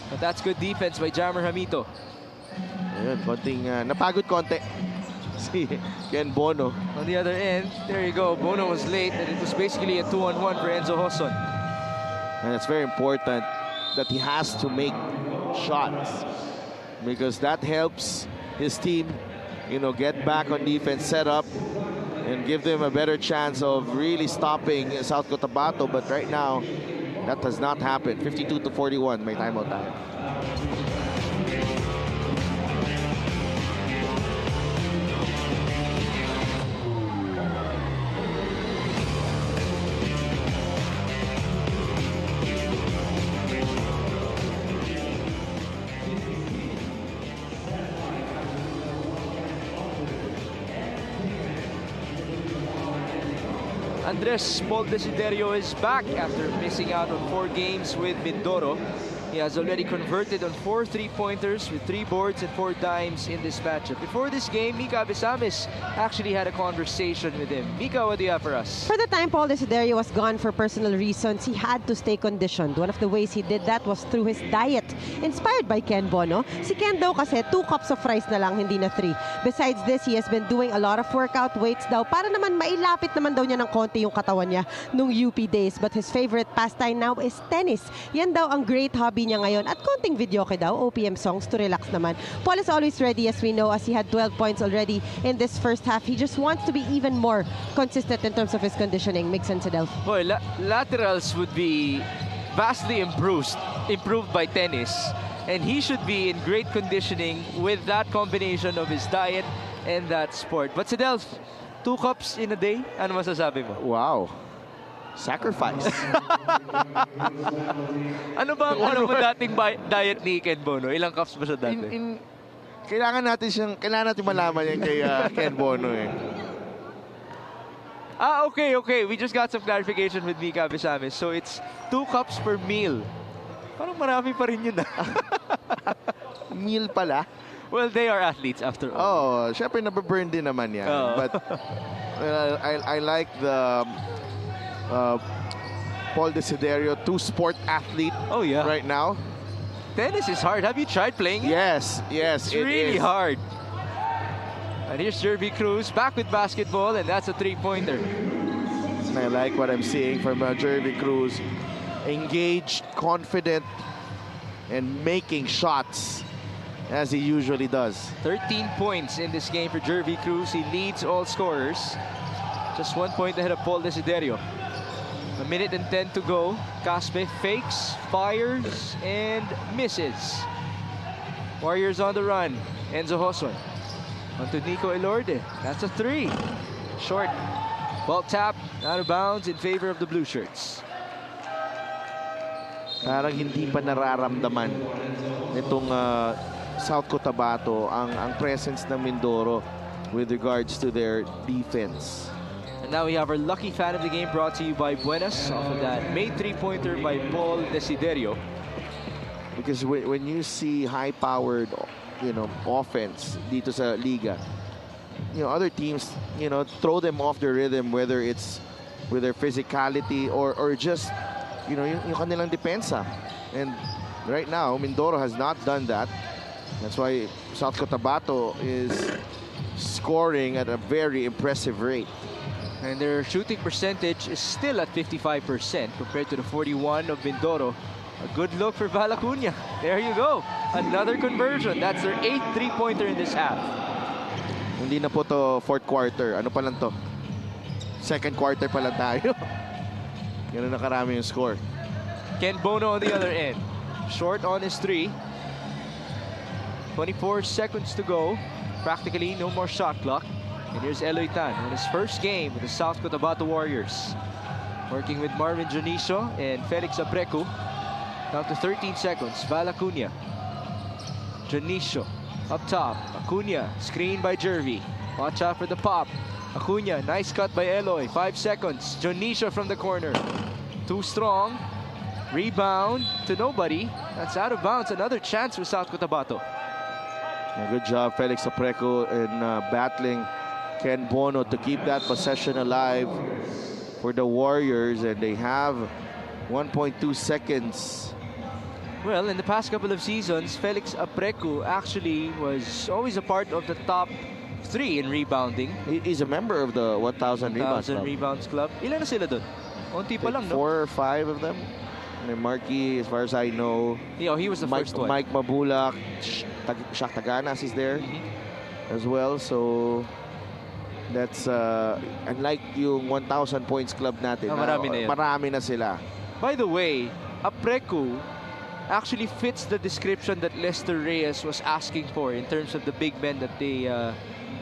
But that's good defense by Jammer Hamito. Ayun, konting napagod konti si Ken Bono. On the other end, there you go. Bono was late, and it was basically a 2-on-1 for Enzo Hoson. And it's very important that he has to make shots, because that helps his team, get back on defense, set up, and give them a better chance of really stopping South Cotabato. But right now, that has not happened. 52-41, may timeout tayo. Andres Paul Desiderio is back after missing out on 4 games with Mindoro. He has already converted on 4 3-pointers with 3 boards and 4 dimes in this matchup. Before this game, Mika Besames actually had a conversation with him. Mika, what do you have for us? For the time Paul Desiderio was gone for personal reasons, he had to stay conditioned. One of the ways he did that was through his diet. Inspired by Ken Bono, si Ken daw kasi 2 cups of rice na lang, hindi na 3. Besides this, he has been doing a lot of workout weights daw para naman mailapit naman daw niya ng konti yung katawan niya nung UP days. But his favorite pastime now is tennis. Yan daw ang great hobby niya ngayon. At konting videoke daw, OPM songs to relax naman. Paul is always ready, as we know, as he had 12 points already in this first half. He just wants to be even more consistent in terms of his conditioning. Mix and Sidel. Boy, laterals would be vastly improved by tennis. And he should be in great conditioning with that combination of his diet and that sport. But Sidel, 2 cups in a day? Ano masasabi mo? Wow. Sacrifice. Ano ba dating diet ni Ken Bono? Ilang cups ba siya dati? Kailangan natin malaman yan kay Ken Bono eh. Okay. We just got some clarification with Mika Besames. So it's 2 cups per meal. Parang marami pa rin yun. Meal pala? Well, they are athletes after all. Oh, syempre nababurn din naman yan. Oh. But I like the Paul Desiderio, 2 sport athlete right now. Tennis is hard. Have you tried playing it? Yes, It's really hard. And here's Jervy Cruz back with basketball, and that's a 3-pointer. And I like what I'm seeing from Jervy Cruz. Engaged, confident, and making shots. as he usually does. 13 points in this game for Jervy Cruz. He leads all scorers. Just 1 point ahead of Paul Desiderio. A minute and 10 to go. Caspe fakes, fires, and misses. Warriors on the run. Enzo Hoson. Onto Nico Elorde. That's a 3. Short. Ball tap. Out of bounds in favor of the blue shirts. Parang hindi pa nararamdaman itong South Cotabato ang presence ng Mindoro with regards to their defense. And now we have our lucky fan of the game brought to you by Buenas off of that made 3-pointer by Paul Desiderio. Because when you see high-powered, offense dito sa liga, other teams, throw them off their rhythm, whether it's with their physicality or just, yung kanilang depensa. And right now, Mindoro has not done that. That's why South Cotabato is scoring at a very impressive rate. And their shooting percentage is still at 55% compared to the 41 of Mindoro. A good look for Valacuña. There you go. Another conversion. That's their 8th 3-pointer in this half. Hindi na po to fourth quarter. Ano pa lang to? Second quarter pa lang tayo. Ganun na karami yung score. Ken Bono on the other end. Short on his 3. 24 seconds to go. Practically no more shot clock. And here's Eloy Tan on his first game with the South Cotabato Warriors. Working with Marvin Jonicio and Felix Aprecu. Down to 13 seconds. Valacuña. Jonicio up top. Acuña screened by Jervy. Watch out for the pop. Acuña, nice cut by Eloy. 5 seconds. Jonicio from the corner. Too strong. Rebound to nobody. That's out of bounds. Another chance for South Cotabato. Good job, Felix Apreco, in battling Ken Bono to keep that possession alive for the Warriors, and they have 1.2 seconds. Well, in the past couple of seasons, Felix Aprecu actually was always a part of the top 3 in rebounding. He's a member of the 1,000 Rebounds Club. Ilan na sila dun? Unti pa lang, no? 4 or 5 of them. And Marky, as far as I know, Yeah, he was the first one. Mike Mabulak, Shaq Taganas is there as well. So that's unlike yung 1,000 points club natin. Marami na yan. Marami na sila. By the way, Aprecu actually fits the description that Lester Reyes was asking for in terms of the big men that they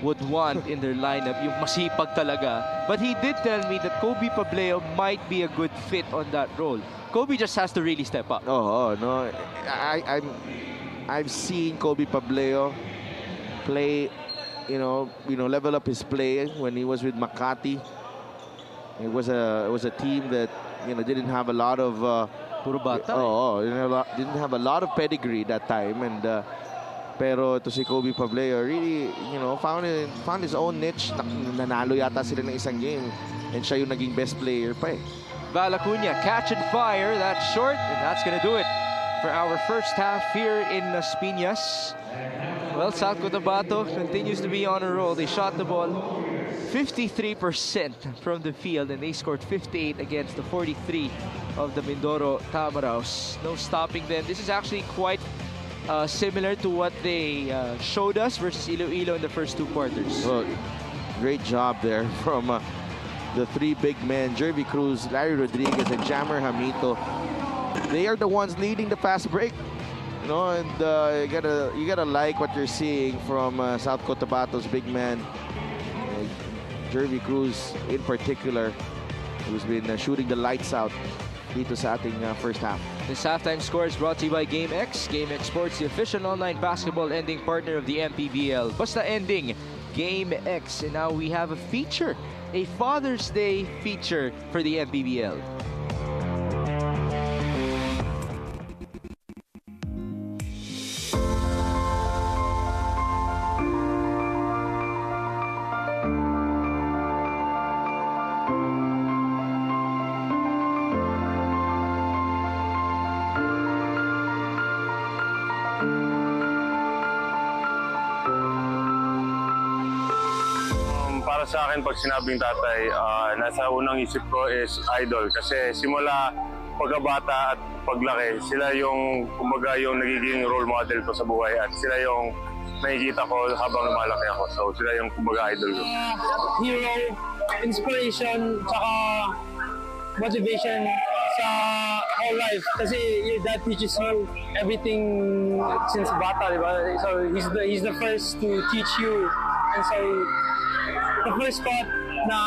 would want in their lineup, yung masipag talaga. But he did tell me that Kobe Pableo might be a good fit on that role. Kobe just has to really step up. Oh no, I've seen Kobe Pableo play, level up his play when he was with Makati. It was a team that didn't have a lot of Puro bata. Didn't have a lot of pedigree that time, and pero to si Kobe Pableo really found his own niche. Nanalo yata sila ng isang game, and siya yung naging best player pa eh. Valacuña, catch and fire. That's short, and that's going to do it for our first half here in Las Piñas. Well, South Cotabato continues to be on a roll. They shot the ball 53% from the field, and they scored 58 against the 43 of the Mindoro Tamaraos. No stopping them. This is actually quite similar to what they showed us versus Iloilo in the first 2 quarters. Well, great job there from the 3 big men, Jervy Cruz, Larry Rodriguez, and Jammer Hamito. They are the ones leading the fast break. And you gotta like what you're seeing from South Cotabato's big man, Jervy Cruz in particular, who's been shooting the lights out dito sa ating first half. This halftime score is brought to you by GameX. GameX Sports, the official online basketball ending partner of the MPBL. Basta ending, GameX. And now we have a feature, a Father's Day feature for the MPBL. Para sa akin, pag sinabing tatay, nasa unang isip ko is idol. Kasi simula pagkabata at paglaki, sila yung kumbaga yung nagiging role model ko sa buhay at sila yung nakikita ko habang lumalaki ako. So sila yung kumbaga idol ko. Hero, inspiration, tsaka motivation sa whole life. Kasi your dad teaches you everything since bata, di ba? So he's the first to teach you. And so the first thought na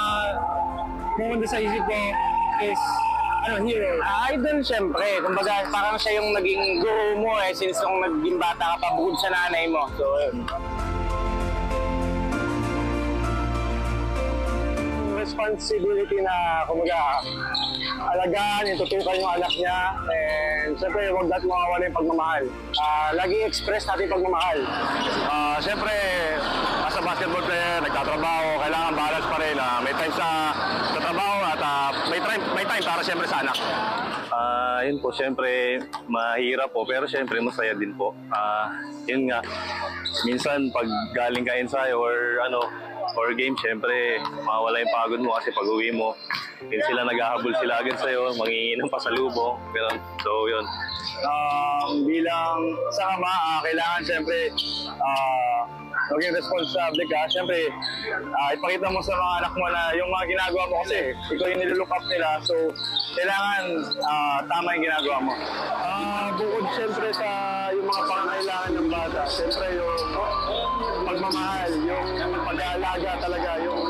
pumunta sa isip ko is hero. Idol, syempre. Kumbaga, parang siya yung naging guru mo since nung naging bata ka pa bukod sa nanay mo. So, yun. Responsibility na, kumbaga, alagaan, tutukan yung anak niya, and syempre, huwag natin mawawala yung pagmamahal. Lagi express natin yung pagmamahal. Siyempre, as a basketball player, nagtatrabaho, kailangan balance pa rin. May time sa trabaho at may time para siyempre sa anak. Yun po, siyempre mahirap po, pero siyempre masaya din po. Yun nga, minsan pag galing ka ensayo or game, siyempre mawala yung pagod mo kasi pag uwi mo, yun sila naghahabol sila agad sa'yo, mangingi ng pasalubong. So yun. Bilang sa ama, kailangan siyempre maging responsable ka. Siyempre, ipakita mo sa mga anak mo na yung mga ginagawa mo kasi ikaw yung nilulook up nila. So, kailangan tama yung ginagawa mo. Bukod siyempre sa yung mga pangangailangan ng bata, siyempre yung pagmamahal, yung pag-aalaga talaga, yung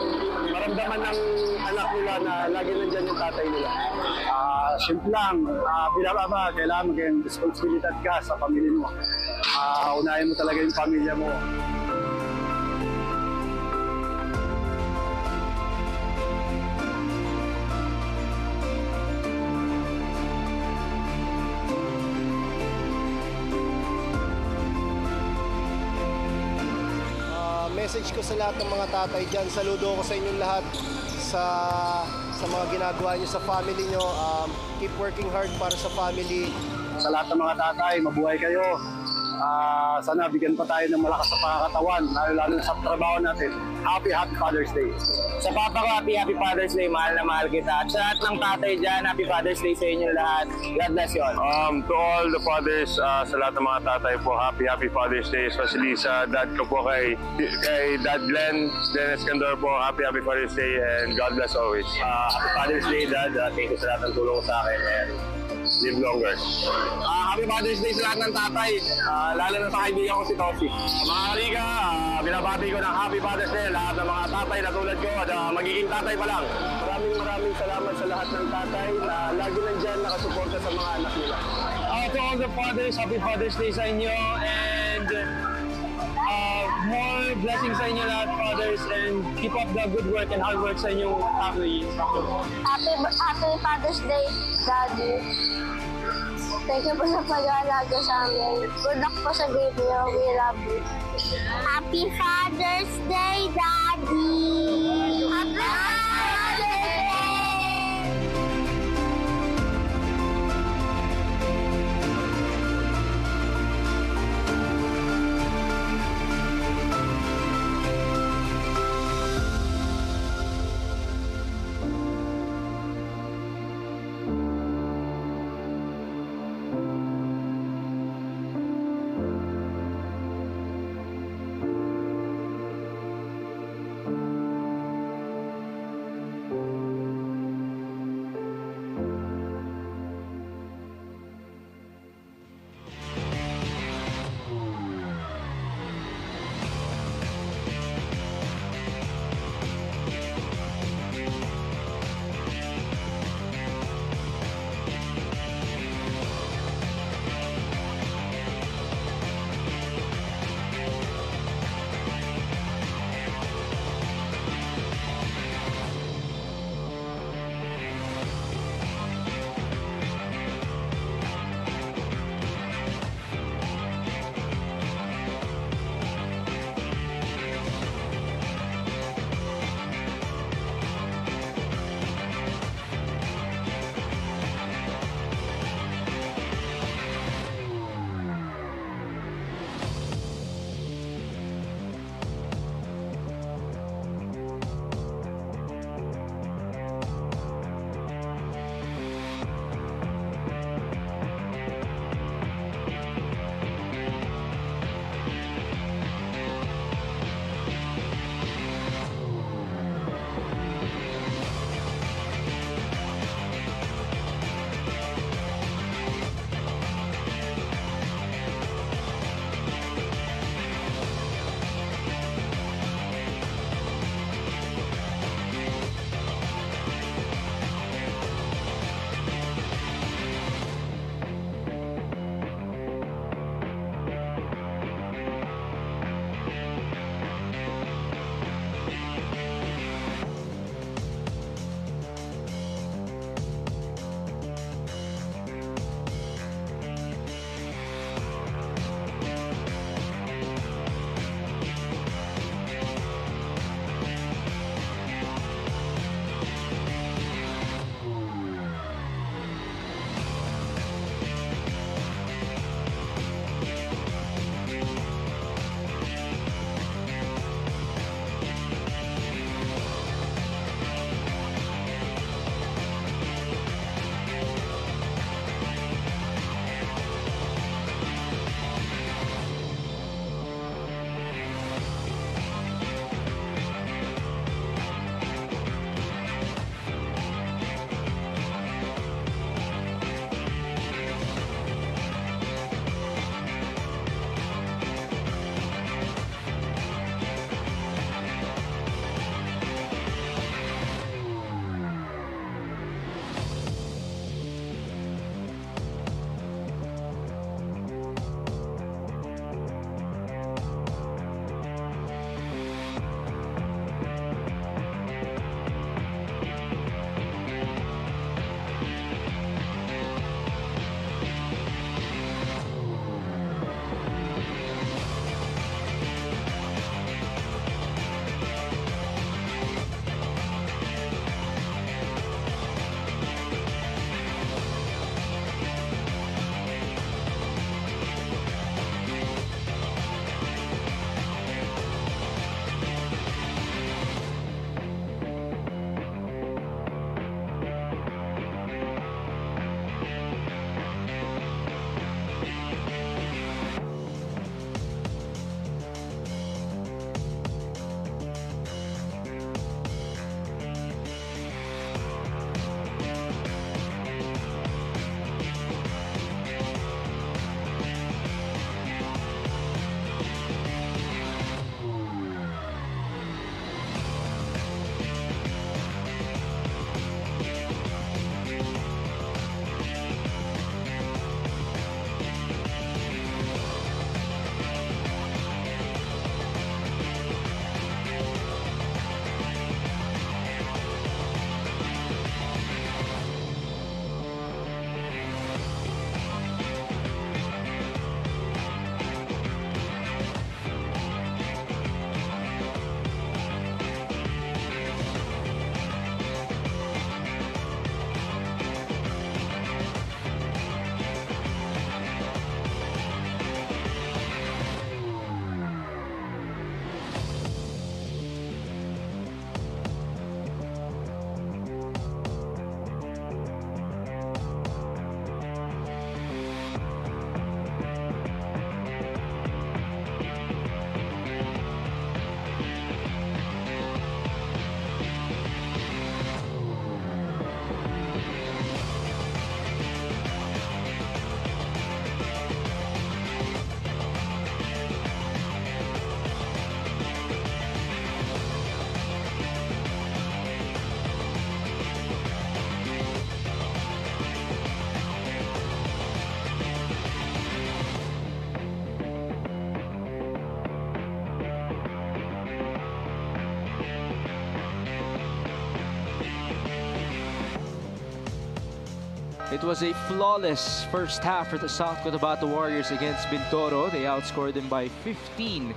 maramdaman ng anak nila na lagi nandyan yung tatay nila. Simple lang, bilang ama, kailangan maging responsibilidad ka sa pamilya mo. Unahin mo talaga yung pamilya mo. Message ko sa lahat ng mga tatay dyan. Saludo ko sa inyong lahat sa mga ginagawa nyo sa family nyo. Keep working hard para sa family. Sa lahat ng mga tatay, mabuhay kayo. Sana bigyan pa tayo ng malakas sa pangakatawan, lalo sa trabaho natin. Happy Father's Day. Sa papa ko, happy Father's Day. Mahal na mahal kita. At sa lahat ng tatay dyan, happy Father's Day sa inyo lahat. God bless you all. To all the fathers, sa lahat ng mga tatay po, happy Father's Day. Especially sa dad ko po kay Dad Glenn Escandor po, happy Father's Day and God bless always. Happy Father's Day, Dad. Thank you sa lahat ng tulong sa akin. And live longer. Happy Father's Day sa lahat ng tatay, lalo na sa kaibigan ko si Tosi. Mga kaliga, binabati ko ng happy Father's Day lahat ng mga tatay na tulad ko at magiging tatay pa lang. Maraming salamat sa lahat ng tatay na lagi nandyan nakasuporta sa mga anak nila. To all the fathers, happy Father's Day sa inyo and more blessings sa inyo lahat, fathers, and keep up the good work and hard work sa inyong family. Happy Father's Day, Daddy. Thank you po sa pag-aalaga sa amin. Good luck po sa game niyo. We love you. Happy Father's Day, Daddy! Happy Father's Day! It was a flawless first half for the South Cotabato Warriors against Mindoro. They outscored them by 15.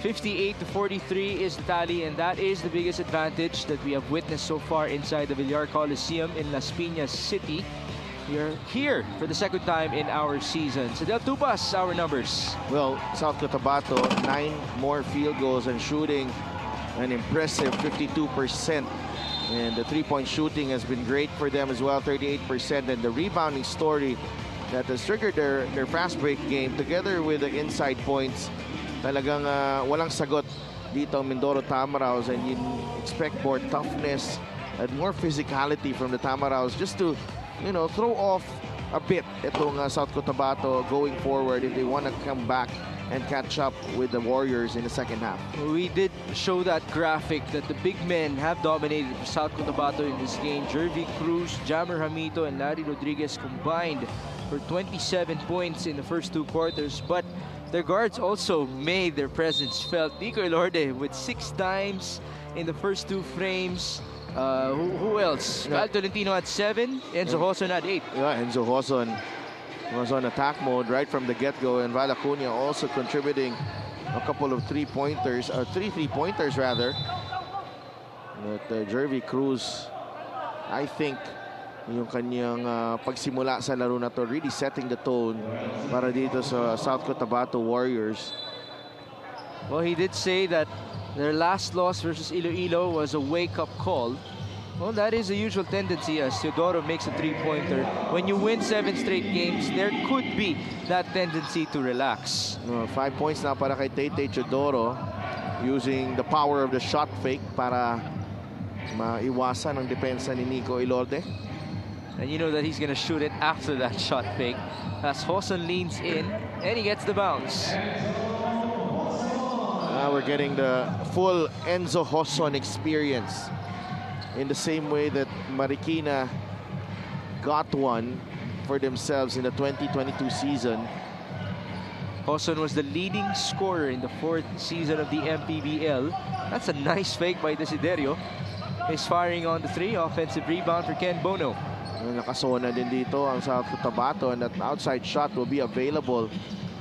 58-43 is the tally, and that is the biggest advantage that we have witnessed so far inside the Villar Coliseum in Las Piñas City. We are here for the second time in our season. So Del Tupas, our numbers. Well, South Cotabato, 9 more field goals and shooting an impressive 52%. And the three-point shooting has been great for them as well, 38%. And the rebounding story that has triggered their fast break game together with the inside points, talagang walang sagot dito ang Mindoro Tamaraws, and you expect more toughness and more physicality from the Tamaraws just to, you know, throw off a bit itong South Cotabato going forward if they want to come back and catch up with the Warriors in the second half. We did show that graphic that the big men have dominated South Cotabato in this game. Jervy Cruz, Jammer Hamito, and Larry Rodriguez combined for 27 points in the first 2 quarters, but their guards also made their presence felt. Nico Elorde with 6 dimes in the first 2 frames. Who else? Val Tolentino had 7. Enzo Hoson had 8. Yeah, Enzo Hoson was on attack mode right from the get-go, and Val Acuña also contributing a couple of 3-pointers, 3 3-pointers rather. But Jervy Cruz, I think, yung kanyang pagsimula sa laro na to, really setting the tone para dito sa South Cotabato Warriors. Well, he did say that their last loss versus Iloilo was a wake-up call. Well, that is a usual tendency as Teodoro makes a 3-pointer. When you win 7 straight games, there could be that tendency to relax. 5 points na para kay Taytay Teodoro, using the power of the shot fake para maiwasan ang depensa ni Nico Elorde. And you know that he's going to shoot it after that shot fake as Hoson leans in and he gets the bounce. Now we're getting the full Enzo Hoson experience in the same way that Marikina got one for themselves in the 2022 season. Hoson was the leading scorer in the 4th season of the MPBL. That's a nice fake by Desiderio. He's firing on the 3. Offensive rebound for Ken Bono. Nakasona din dito ang South Cotabato, and that outside shot will be available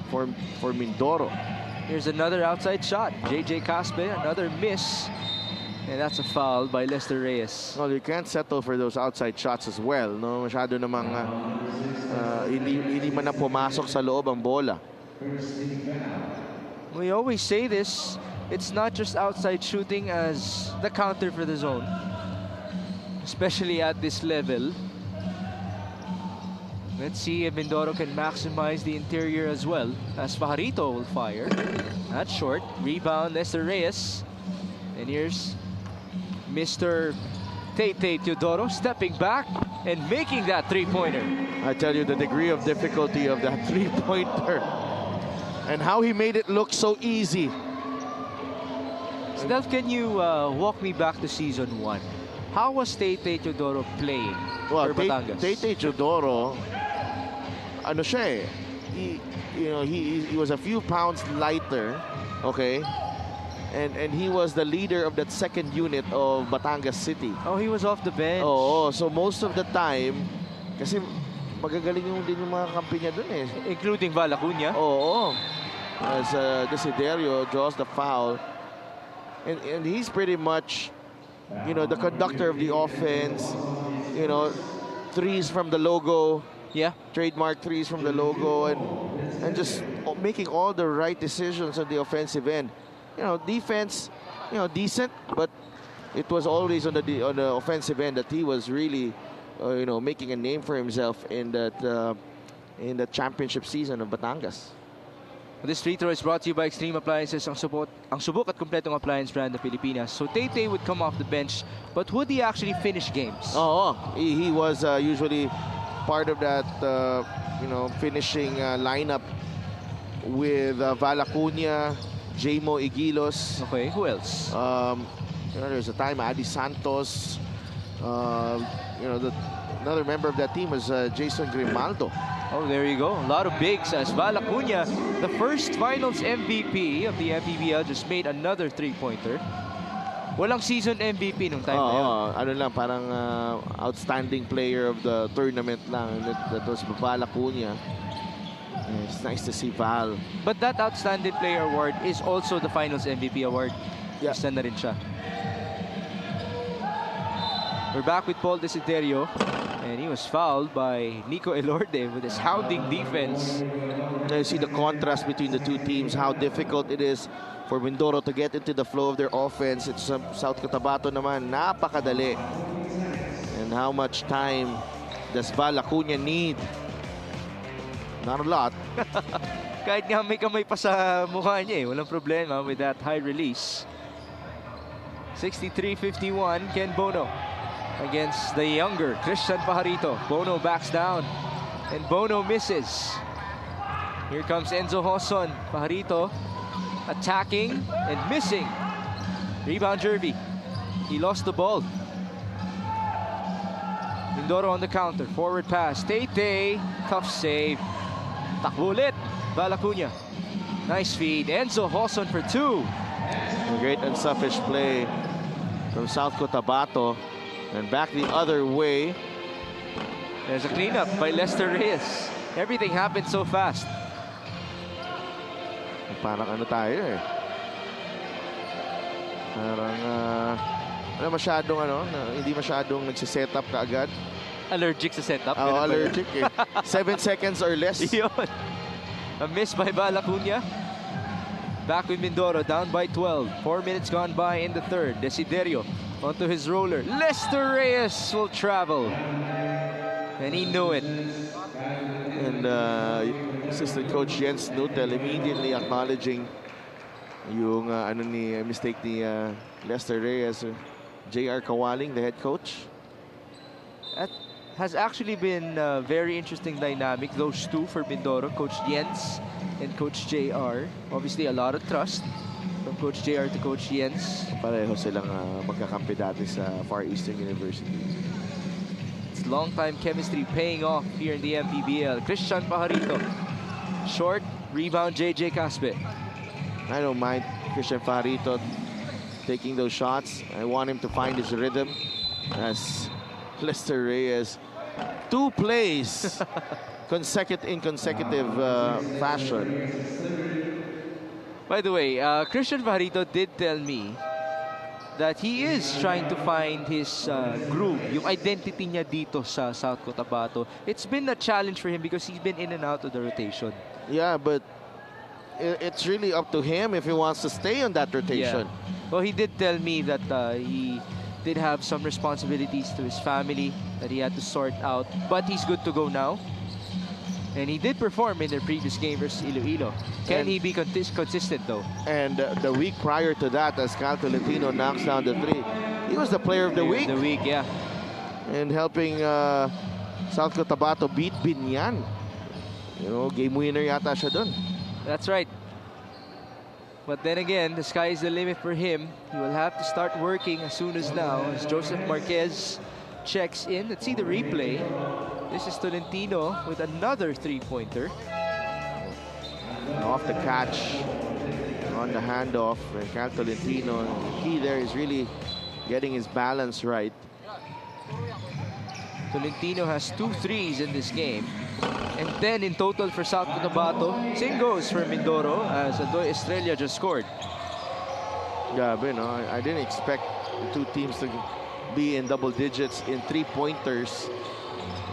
for Mindoro. Here's another outside shot. JJ Caspe, another miss. And that's a foul by Lester Reyes. Well, you can't settle for those outside shots as well. No, masyado namang hindi man na pumasok sa loob ang bola. We always say this. It's not just outside shooting as the counter for the zone, especially at this level. Let's see if Mindoro can maximize the interior as well, as Fajarito will fire. That's short. Rebound, Lester Reyes. And here's Mr. Taytay Teodoro stepping back and making that 3-pointer. I tell you, the degree of difficulty of that 3-pointer and how he made it look so easy. Steph, can you walk me back to season 1? How was Taytay Teodoro playing for Batangas? Taytay Teodoro, ano siya eh, he was a few pounds lighter, okay? And he was the leader of that second unit of Batangas City. Oh, he was off the bench. Oo, so most of the time, kasi magagaling din yung mga kampi niya dun eh. Including Val Acuña. Oo. As Desiderio draws the foul. And he's pretty much, you know, the conductor of the offense. You know, threes from the logo. Yeah. Trademark threes from the logo. And just making all the right decisions on the offensive end. You know, defense, you know, decent, but it was always on the offensive end that he was really, you know, making a name for himself in the championship season of Batangas. This free throw is brought to you by Extreme Appliances, ang subok at kompletong appliance brand ng Pilipinas. So Taytay would come off the bench, but would he actually finish games? He was usually part of that, you know, finishing lineup with Val Acuña, Jamo Igilos. Okay, who else? You know, there's a time Adi Santos. You know, another member of that team was Jason Grimaldo. Oh, there you go. A lot of bigs as Val Acuña, the first finals MVP of the MPBL, just made another 3-pointer. Walang season MVP nung time na yun. Ano lang, parang outstanding player of the tournament lang. That was Bala Cunha. It's nice to see Val. But that outstanding player award is also the finals MVP award. Yeah. Isa na rin siya. We're back with Paul Desiderio. And he was fouled by Nico Elorde with his hounding defense. You see the contrast between the two teams, how difficult it is for Mindoro to get into the flow of their offense. It's South Cotabato naman, napakadali. And how much time does Val Acuña need? Not a lot. Kahit nga may kamay pa sa mukha niya walang problema with that high release. 63-51, Ken Bono against the younger Christian Pajarito. Bono backs down and Bono misses. Here comes Enzo Hoson. Pajarito attacking and missing. Rebound Jervy. He lost the ball. Mindoro on the counter. Forward pass. Tete. Tough save. Takbo ulit. Val Acuña. Nice feed. Enzo Hoson for two. A great unselfish play from South Cotabato. And back the other way. There's a cleanup by Lester Reyes. Everything happened so fast. Parang ano tayo Parang hindi masyadong nagsiset up kaagad. Allergic sa setup. Allergic 7 seconds or less. Yun. A miss by Val Acuña. Back with Mindoro, down by 12. 4 minutes gone by in the third. Desiderio onto his roller. Lester Reyes will travel. And he knew it. And assistant coach Jens Nutel immediately acknowledging yung mistake ni Lester Reyes. J.R. Kawaling, the head coach. That has actually been a very interesting dynamic, those two for Mindoro, Coach Jens and Coach JR. Obviously, a lot of trust from Coach JR to Coach Jens. Pareho silang magkakampi dati sa Far Eastern University. It's long-time chemistry paying off here in the MPBL. Christian Pajarito. Short, rebound JJ Caspe. I don't mind Christian Pajarito taking those shots. I want him to find his rhythm as Lester Reyes. 2 plays in consecutive fashion. By the way, Christian Pajarito did tell me that he is trying to find his groove, yung identity niya dito sa South Cotabato. It's been a challenge for him because he's been in and out of the rotation. Yeah, but it's really up to him if he wants to stay on that rotation. Yeah. Well, he did tell me that he did have some responsibilities to his family that he had to sort out, but he's good to go now. And he did perform in their previous game versus Iloilo. Can he be consistent though? And the week prior to that, as Cal Tolentino knocks down the 3, he was the player of the week. Yeah. And helping South Cotabato beat Binyan. Game winner yata siya dun. That's right. But then again, the sky is the limit for him. He will have to start working as soon as now as Joseph Marquez checks in. Let's see the replay. This is Tolentino with another three-pointer. Off the catch on the handoff. And Cal Tolentino, the key there is really getting his balance right. Tolentino has 2 threes in this game. And 10 in total for South Cotabato. Same goes for Mindoro as Adoy Estrella just scored. Yeah, but I didn't expect the two teams to be in double digits in 3-pointers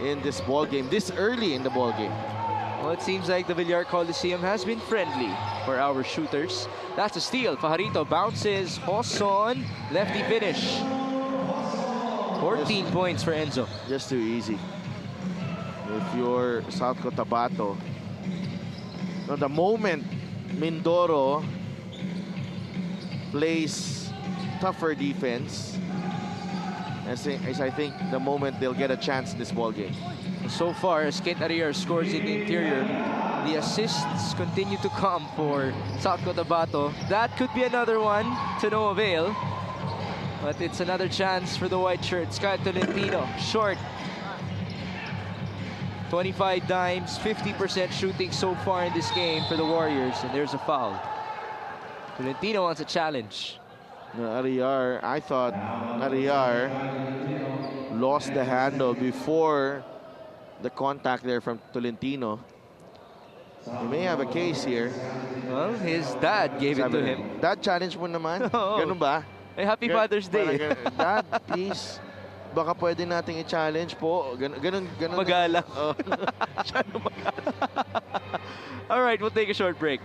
in this ball game, this early in the ball game. Well, it seems like the Villar Coliseum has been friendly for our shooters. That's a steal. Pajarito bounces. Hoson, lefty finish. 14 points for Enzo. Just too easy. If you're South Cotabato, the moment Mindoro plays tougher defense, as I think the moment they'll get a chance in this ball game. So far, as Kent Arriar scores in the interior, the assists continue to come for South Cotabato. That could be another one to no avail. But it's another chance for the white shirts. Kyle Tolentino, short. 25 dimes, 50% shooting so far in this game for the Warriors. And there's a foul. Tolentino wants a challenge. I thought Ariar lost the handle before the contact there from Tolentino. He may have a case here. Well, his dad gave it to him. Dad, challenge mo naman. Oo. Ganun ba? Happy Father's Day. Dad, please. Baka pwede nating i-challenge po. Ganun. Magalang. Oh. All right, we'll take a short break.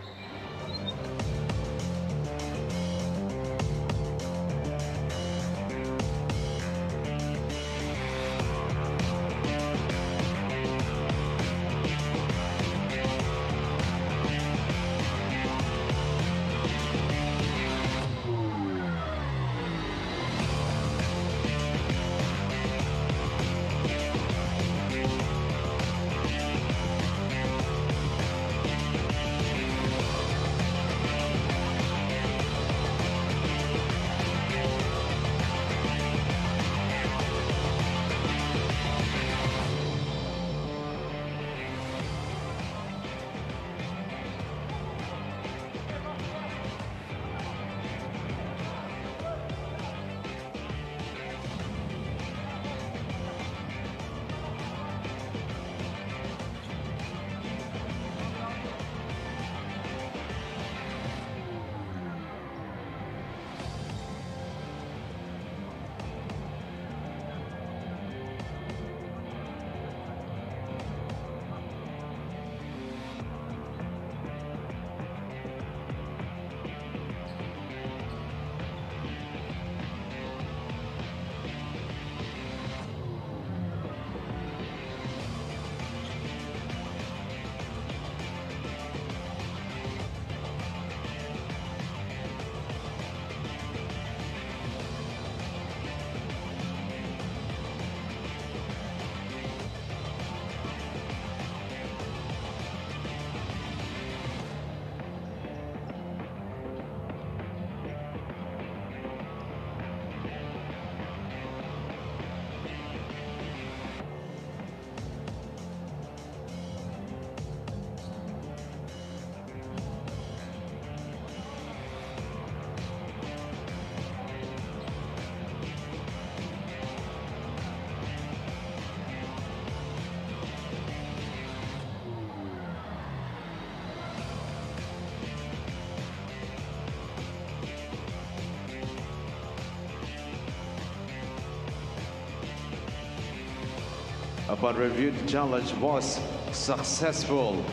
Upon review, the challenge was successful.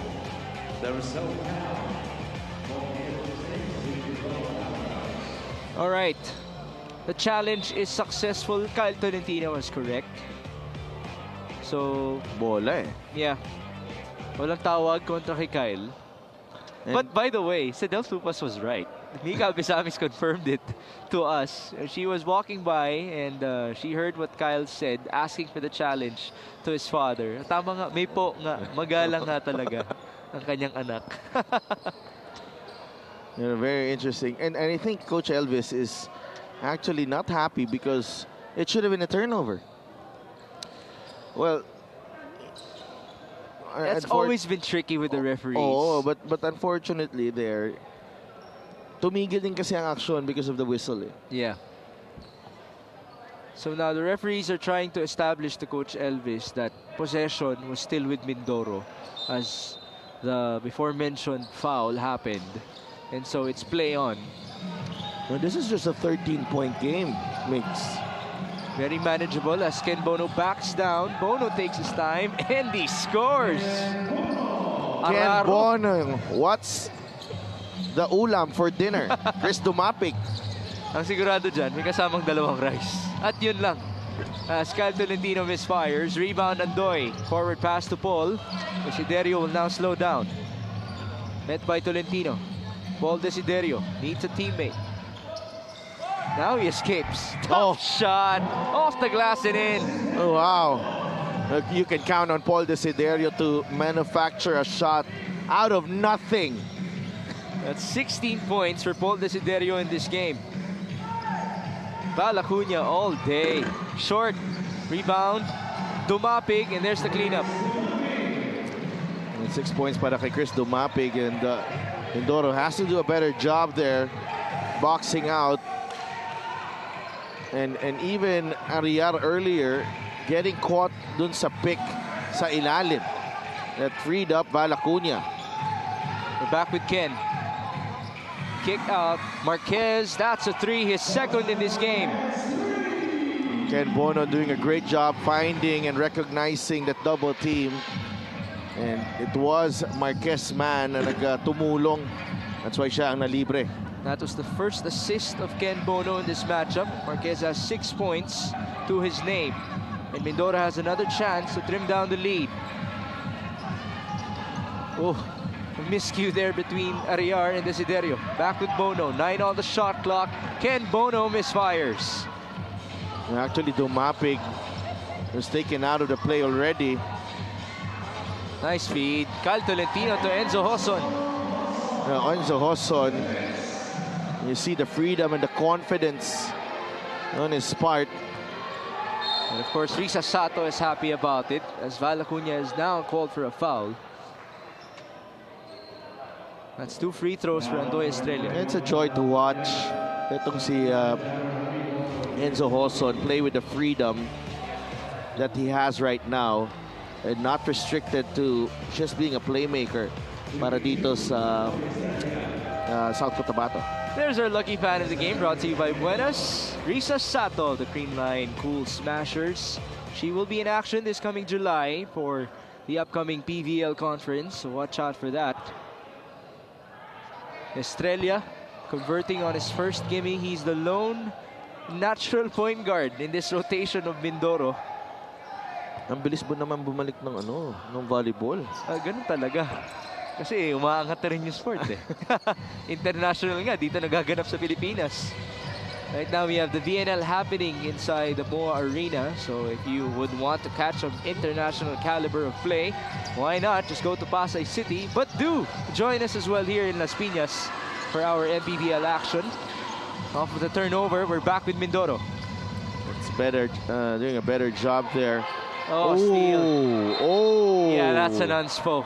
The result. All right. The challenge is successful. Kyle Tolentino was correct. So, bola eh. Yeah. Walang tawag kontra kay Kyle. But by the way, Sedel Tupas was right. Mika Bisamis confirmed it to us. She was walking by and she heard what Kyle said, asking for the challenge to his father. Tama nga, may po nga, magalang nga talaga ang kanyang anak. Very interesting. And I think Coach Elvis is actually not happy because it should have been a turnover. Well, it's always been tricky with the referees. Oh, but unfortunately there, tumigil din kasi ang action because of the whistle. Eh. Yeah. So now the referees are trying to establish to Coach Elvis that possession was still with Mindoro as the before mentioned foul happened. And so it's play on. Well, this is just a 13-point game, Mix. Very manageable as Ken Bono backs down. Bono takes his time and he scores. Ken Bono, what's the ulam for dinner? Chris Dumapig. Ang sigurado dyan, may kasamang dalawang rice. At yun lang. As Kyle Tolentino misfires, rebound Andoy. Forward pass to Paul. Desiderio will now slow down. Met by Tolentino. Paul Desiderio needs a teammate. Now he escapes. Tough shot. Off the glass and in. Oh, wow. You can count on Paul Desiderio to manufacture a shot out of nothing. That's 16 points for Paul Desiderio in this game. Val Acuna all day. Short. Rebound. Dumapig. And there's the cleanup. And 6 points para kay Chris Dumapig. And Mindoro has to do a better job there. Boxing out And even Ariar earlier getting caught dun sa pick sa ilalim that freed up Valacuña. We're back with Ken. Kick out. Marquez, that's a three, his second in this game. Ken Bono doing a great job finding and recognizing that double team. And it was Marquez man na nagtumulong. That's why siya ang nalibre. That was the first assist of Ken Bono in this matchup. Marquez has 6 points to his name. And Mindoro has another chance to trim down the lead. Oh, a miscue there between Ariar and Desiderio. Back with Bono, 9 on the shot clock. Ken Bono misfires. Actually, Dumapig was taken out of the play already. Nice feed. Cal Tolentino to Enzo Hoson. Enzo Hoson, you see the freedom and the confidence on his part. And of course, Risa Sato is happy about it as Valacuña is now called for a foul. That's 2 free throws for Andoy Estrella. It's a joy to watch. Itong si Enzo Hoson play with the freedom that he has right now and not restricted to just being a playmaker para dito sa South Cotabato. There's our lucky fan of the game, brought to you by Buenas. Risa Sato, the Creamline Cool Smashers. She will be in action this coming July for the upcoming PVL conference, so watch out for that. Estrella converting on his first gimme. He's the lone natural point guard in this rotation of Mindoro. Ang bilis mo naman bumalik ng ng volleyball. Ganun talaga. Kasi umaangat na rin yung sport eh. International nga, dito nagaganap sa Pilipinas. Right now we have the VNL happening inside the MOA Arena. So if you would want to catch some international caliber of play, why not just go to Pasay City? But do join us as well here in Las Piñas for our MPBL action. Off of the turnover, we're back with Mindoro. It's better, doing a better job there. Oh, steal. Oh. Yeah, that's an unspo.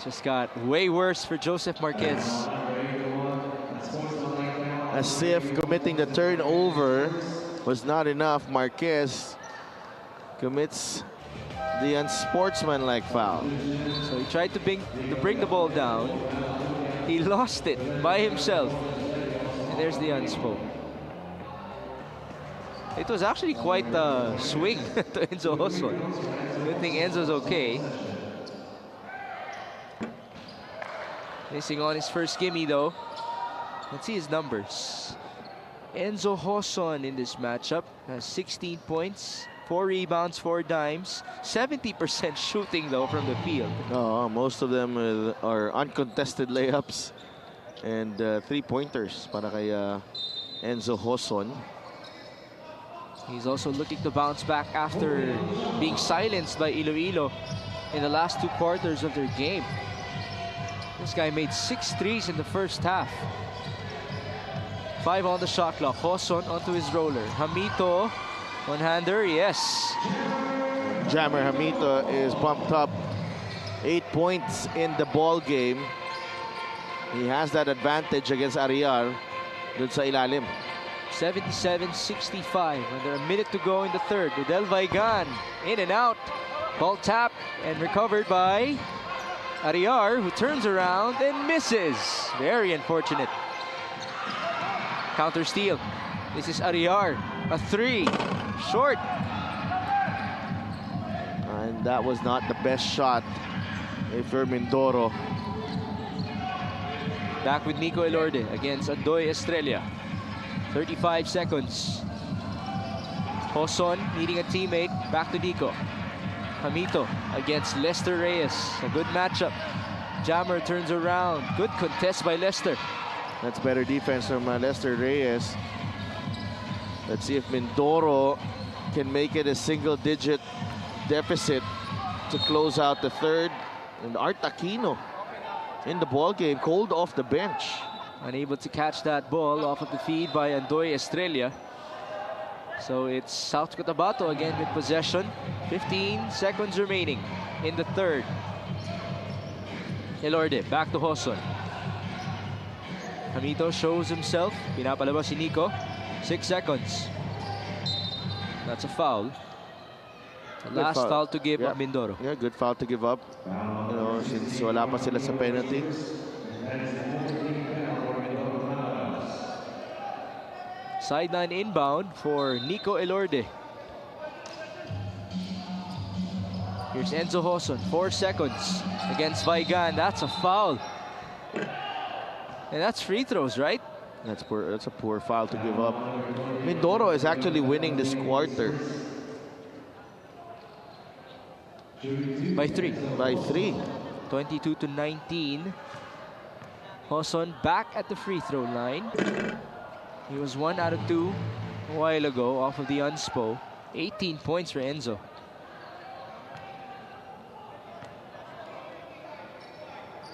Just got way worse for Joseph Marquez. As if committing the turnover was not enough, Marquez commits the unsportsmanlike foul. So he tried to bring the ball down. He lost it by himself. And there's the unspo. It was actually quite a swing to Enzo Hoson. Good thing Enzo's okay. Missing on his first gimme though. Let's see his numbers. Enzo Hoson in this matchup has 16 points, 4 rebounds, 4 dimes, 70% shooting though from the field. Most of them are uncontested layups and 3-pointers para kay Enzo Hoson. He's also looking to bounce back after being silenced by Iloilo in the last 2 quarters of their game. This guy made 6 threes in the first half. 5 on the shot clock. Hoson onto his roller. Hamito, one-hander, yes. Jammer Hamito is bumped up 8 points in the ball game. He has that advantage against Ariar dun sa ilalim. 77-65. Under a minute to go in the third. Rodel Vaigan in and out. Ball tapped and recovered by Ariar, who turns around and misses. Very unfortunate. Counter steal. This is Ariar. A 3. Short. And that was not the best shot for Mindoro. Back with Nico Elorde against Andoy Estrella. 35 seconds. Hoson needing a teammate. Back to Nico. Hamito against Lester Reyes. A good matchup. Jammer turns around. Good contest by Lester. That's better defense from Lester Reyes. Let's see if Mindoro can make it a single-digit deficit to close out the third. And Art Aquino in the ball game, cold off the bench. Unable to catch that ball off of the feed by Andoy Estrella. So it's South Cotabato again with possession. 15 seconds remaining in the third. Elorde back to Hoson. Hamito shows himself. Pinapalabas si Nico. 6 seconds. That's a foul. The last foul to give up Mindoro. Yeah, good foul to give up. You know, since wala pa sila sa penalty. Sideline inbound for Nico Elorde. Here's Enzo Hoson, 4 seconds against Vigan. That's a foul. And that's free throws, right? That's a poor foul to give up. Mindoro is actually winning this quarter. By 3. By 3. 22-19. Hoson back at the free throw line. He was 1 out of 2 a while ago off of the unspo. 18 points for Enzo.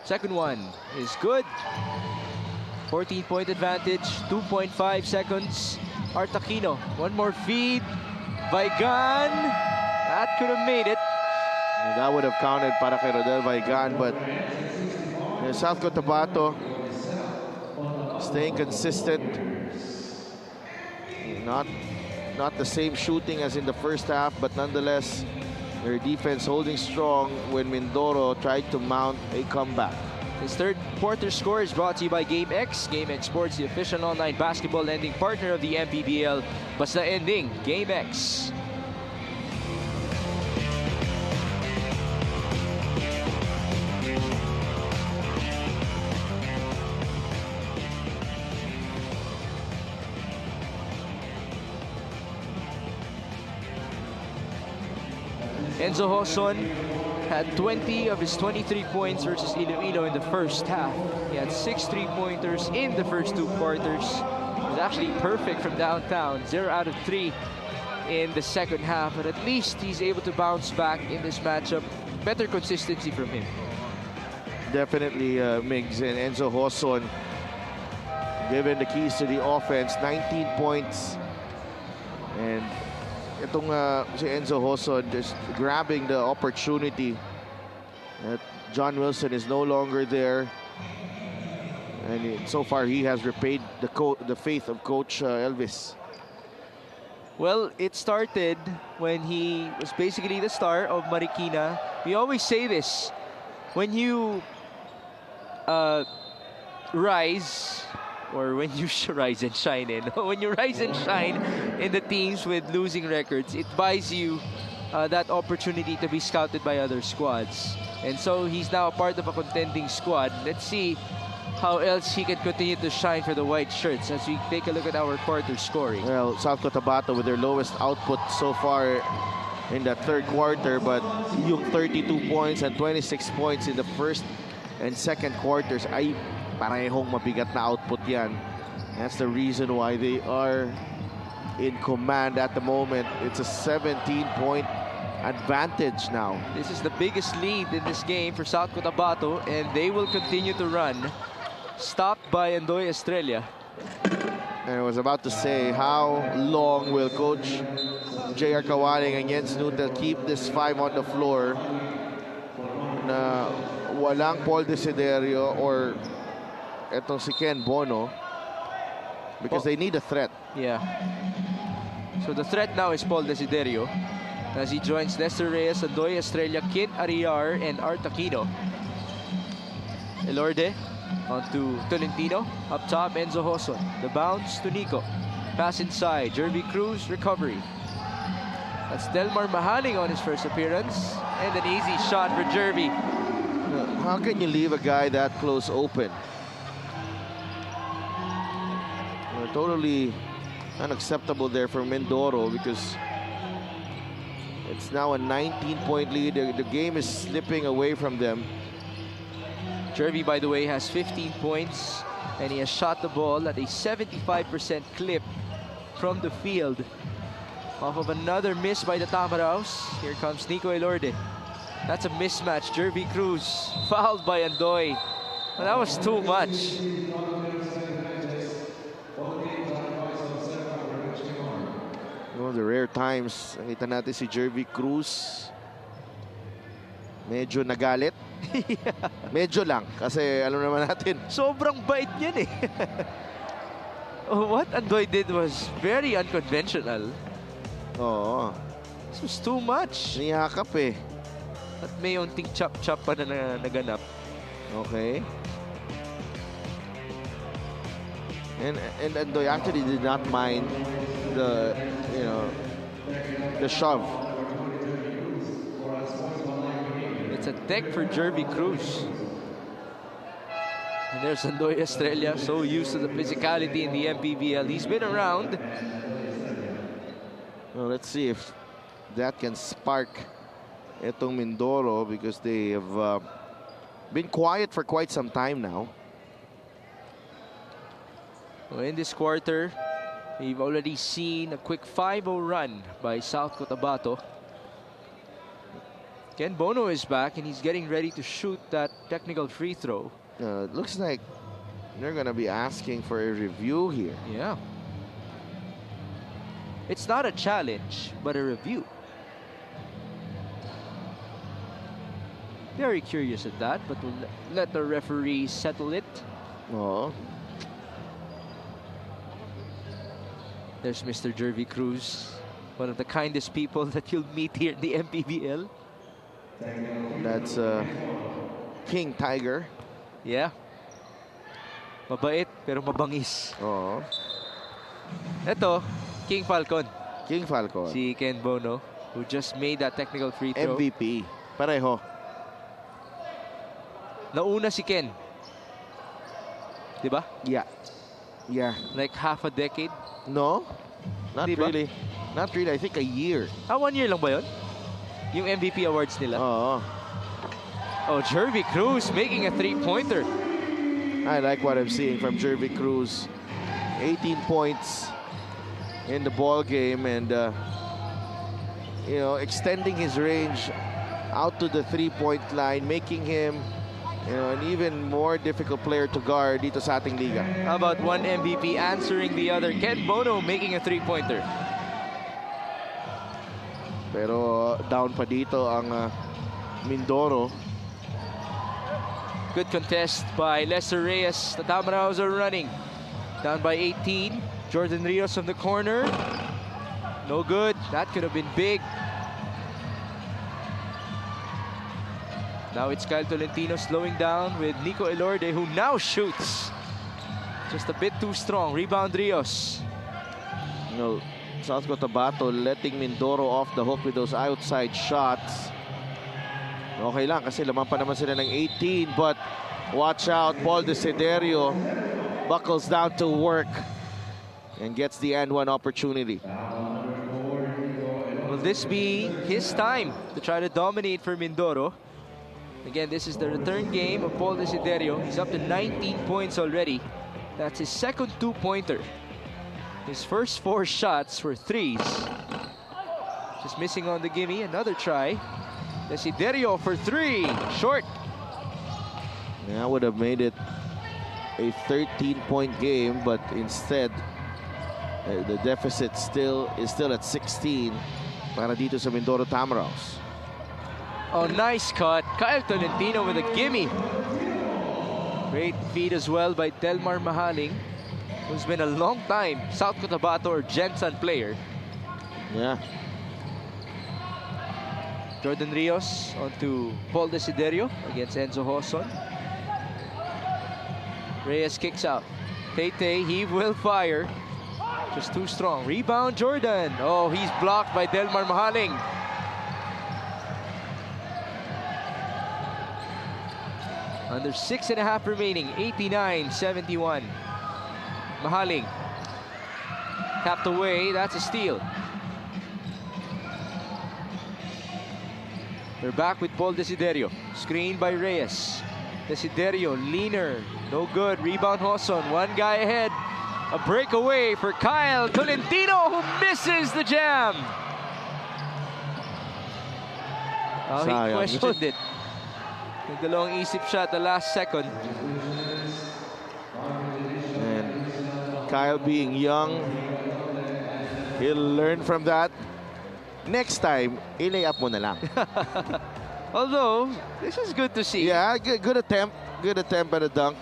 Second one is good. 14-point advantage, 2.5 seconds. Artaquino, one more feed. Vigan, that could have made it. And that would have counted para kay Rodel Vigan, but South Cotabato staying consistent. Not the same shooting as in the first half, but nonetheless, their defense holding strong when Mindoro tried to mount a comeback. This third quarter score is brought to you by GameX. GameX Sports, the official online basketball lending partner of the MPBL. Basta ending, GameX. Enzo Hoson had 20 of his 23 points versus Iloilo in the first half. He had 6 3-pointers in the first 2 quarters. It was actually perfect from downtown, 0 out of 3 in the second half. But at least he's able to bounce back in this matchup. Better consistency from him. Definitely, Migs and Enzo Hoson given the keys to the offense, 19 points. And itong si Enzo Hoson just grabbing the opportunity that John Wilson is no longer there, and so far he has repaid the faith of Coach Elvis. Well, it started when he was basically the star of Marikina. We always say this, when you rise, or when you rise and shine when you rise and shine in the teams with losing records, it buys you that opportunity to be scouted by other squads. And so he's now a part of a contending squad. Let's see how else he can continue to shine for the white shirts as we take a look at our quarter scoring. Well, South Cotabato with their lowest output so far in the third quarter, but yung 32 points and 26 points in the first and second quarters ay parehong mabigat na output yan. That's the reason why they are in command at the moment. It's a 17-point advantage now. This is the biggest lead in this game for South Cotabato, and they will continue to run. Stopped by Andoy Estrella. And I was about to say, how long will Coach J.R. Kawaling and Jens Nutel keep this 5 on the floor na walang Paul Desiderio or etong si Ken Bono, because they need a threat. Yeah. So the threat now is Paul Desiderio as he joins Nestor Reyes, Andoy Estrella, Kid Ariar, and Artaquino. Elorde onto Tolentino. Up top, Enzo Hoson. The bounce to Nico. Pass inside. Jervy Cruz, recovery. That's Delmar Mahaling on his first appearance. And an easy shot for Jervy. How can you leave a guy that close open? Totally unacceptable there for Mindoro, because it's now a 19-point lead. The game is slipping away from them. Jervy, by the way, has 15 points, and he has shot the ball at a 75% clip from the field. Off of another miss by the Tamaraos. Here comes Nico Elorde. That's a mismatch. Jervy Cruz fouled by Andoy. Well, that was too much. One of the rare times nakita natin si Jervy Cruz Medyo nagalit. Medyo lang. Kasi alam naman natin. Sobrang bait niyan eh. What Andoy did was very unconventional. Oo. This was too much. Niyakap eh. At may unting chop-chop pa na naganap. Okay. And Andoy actually did not mind the, the shove. It's a deck for Jervy Cruz. And there's Andoy Estrella, so used to the physicality in the MPBL. He's been around. Well, let's see if that can spark itong Mindoro, because they have been quiet for quite some time now. Well, in this quarter, we've already seen a quick 5-0 run by South Cotabato. Ken Bono is back, and he's getting ready to shoot that technical free throw. It looks like they're going to be asking for a review here. Yeah. It's not a challenge, but a review. Very curious at that, but we'll let the referee settle it. Oh. There's Mr. Jervy Cruz, one of the kindest people that you'll meet here in the MPBL. That's King Tiger. Yeah. Mabait, pero mabangis. Oo. Ito, King Falcon. King Falcon. Si Ken Bono, who just made that technical free throw. MVP. Pareho. Nauna si Ken. Diba? Yeah. Yeah. Like half a decade. No. Not Diba? really. Not really. I think a year. 1 year lang ba yun? Yung MVP awards nila. Oo. Oh, Jervy Cruz making a three-pointer. I like what I'm seeing from Jervy Cruz. 18 points in the ball game, and extending his range out to the three-point line, making him an even more difficult player to guard dito sa ating liga. How about one MVP answering the other? Ken Bono making a three-pointer. Pero down pa dito ang Mindoro. Good contest by Lester Reyes. The Tamaraos are running. Down by 18. Jordan Rios from the corner. No good. That could have been big. Now it's Kyle Tolentino slowing down with Nico Elorde, who now shoots. Just a bit too strong. Rebound Rios. South Cotabato letting Mindoro off the hook with those outside shots. Okay lang kasi laman pa naman sila ng 18, but watch out, Paul Desiderio buckles down to work and gets the and one opportunity. Will this be his time to try to dominate for Mindoro? Again, this is the return game of Paul Desiderio. He's up to 19 points already. That's his second two-pointer. His first 4 shots were threes. Just missing on the gimme. Another try. Desiderio for 3. Short. Yeah, I would have made it a 13-point game, but instead the deficit is still at 16 para dito sa Mindoro Tamaraos. Oh, nice cut. Kyle Tolentino with a gimme. Great feed as well by Delmar Mahaling, who's been a long time South Cotabato or Jensen player. Yeah. Jordan Rios onto Paul Desiderio against Enzo Hoson. Reyes kicks out. Tay, he will fire. Just too strong. Rebound Jordan. Oh, he's blocked by Delmar Mahaling. Under 6.5 remaining. 89-71. Mahaling. Tapped away. That's a steal. They're back with Paul Desiderio. Screen by Reyes. Desiderio, leaner. No good. Rebound Hoson. One guy ahead. A breakaway for Kyle Tolentino, who misses the jam. Oh, he questioned it. Nagdalawang isip shot the last second. And Kyle being young, he'll learn from that. Next time, ilay up mo na lang. Although, this is good to see. Yeah, good attempt. Good attempt at a dunk.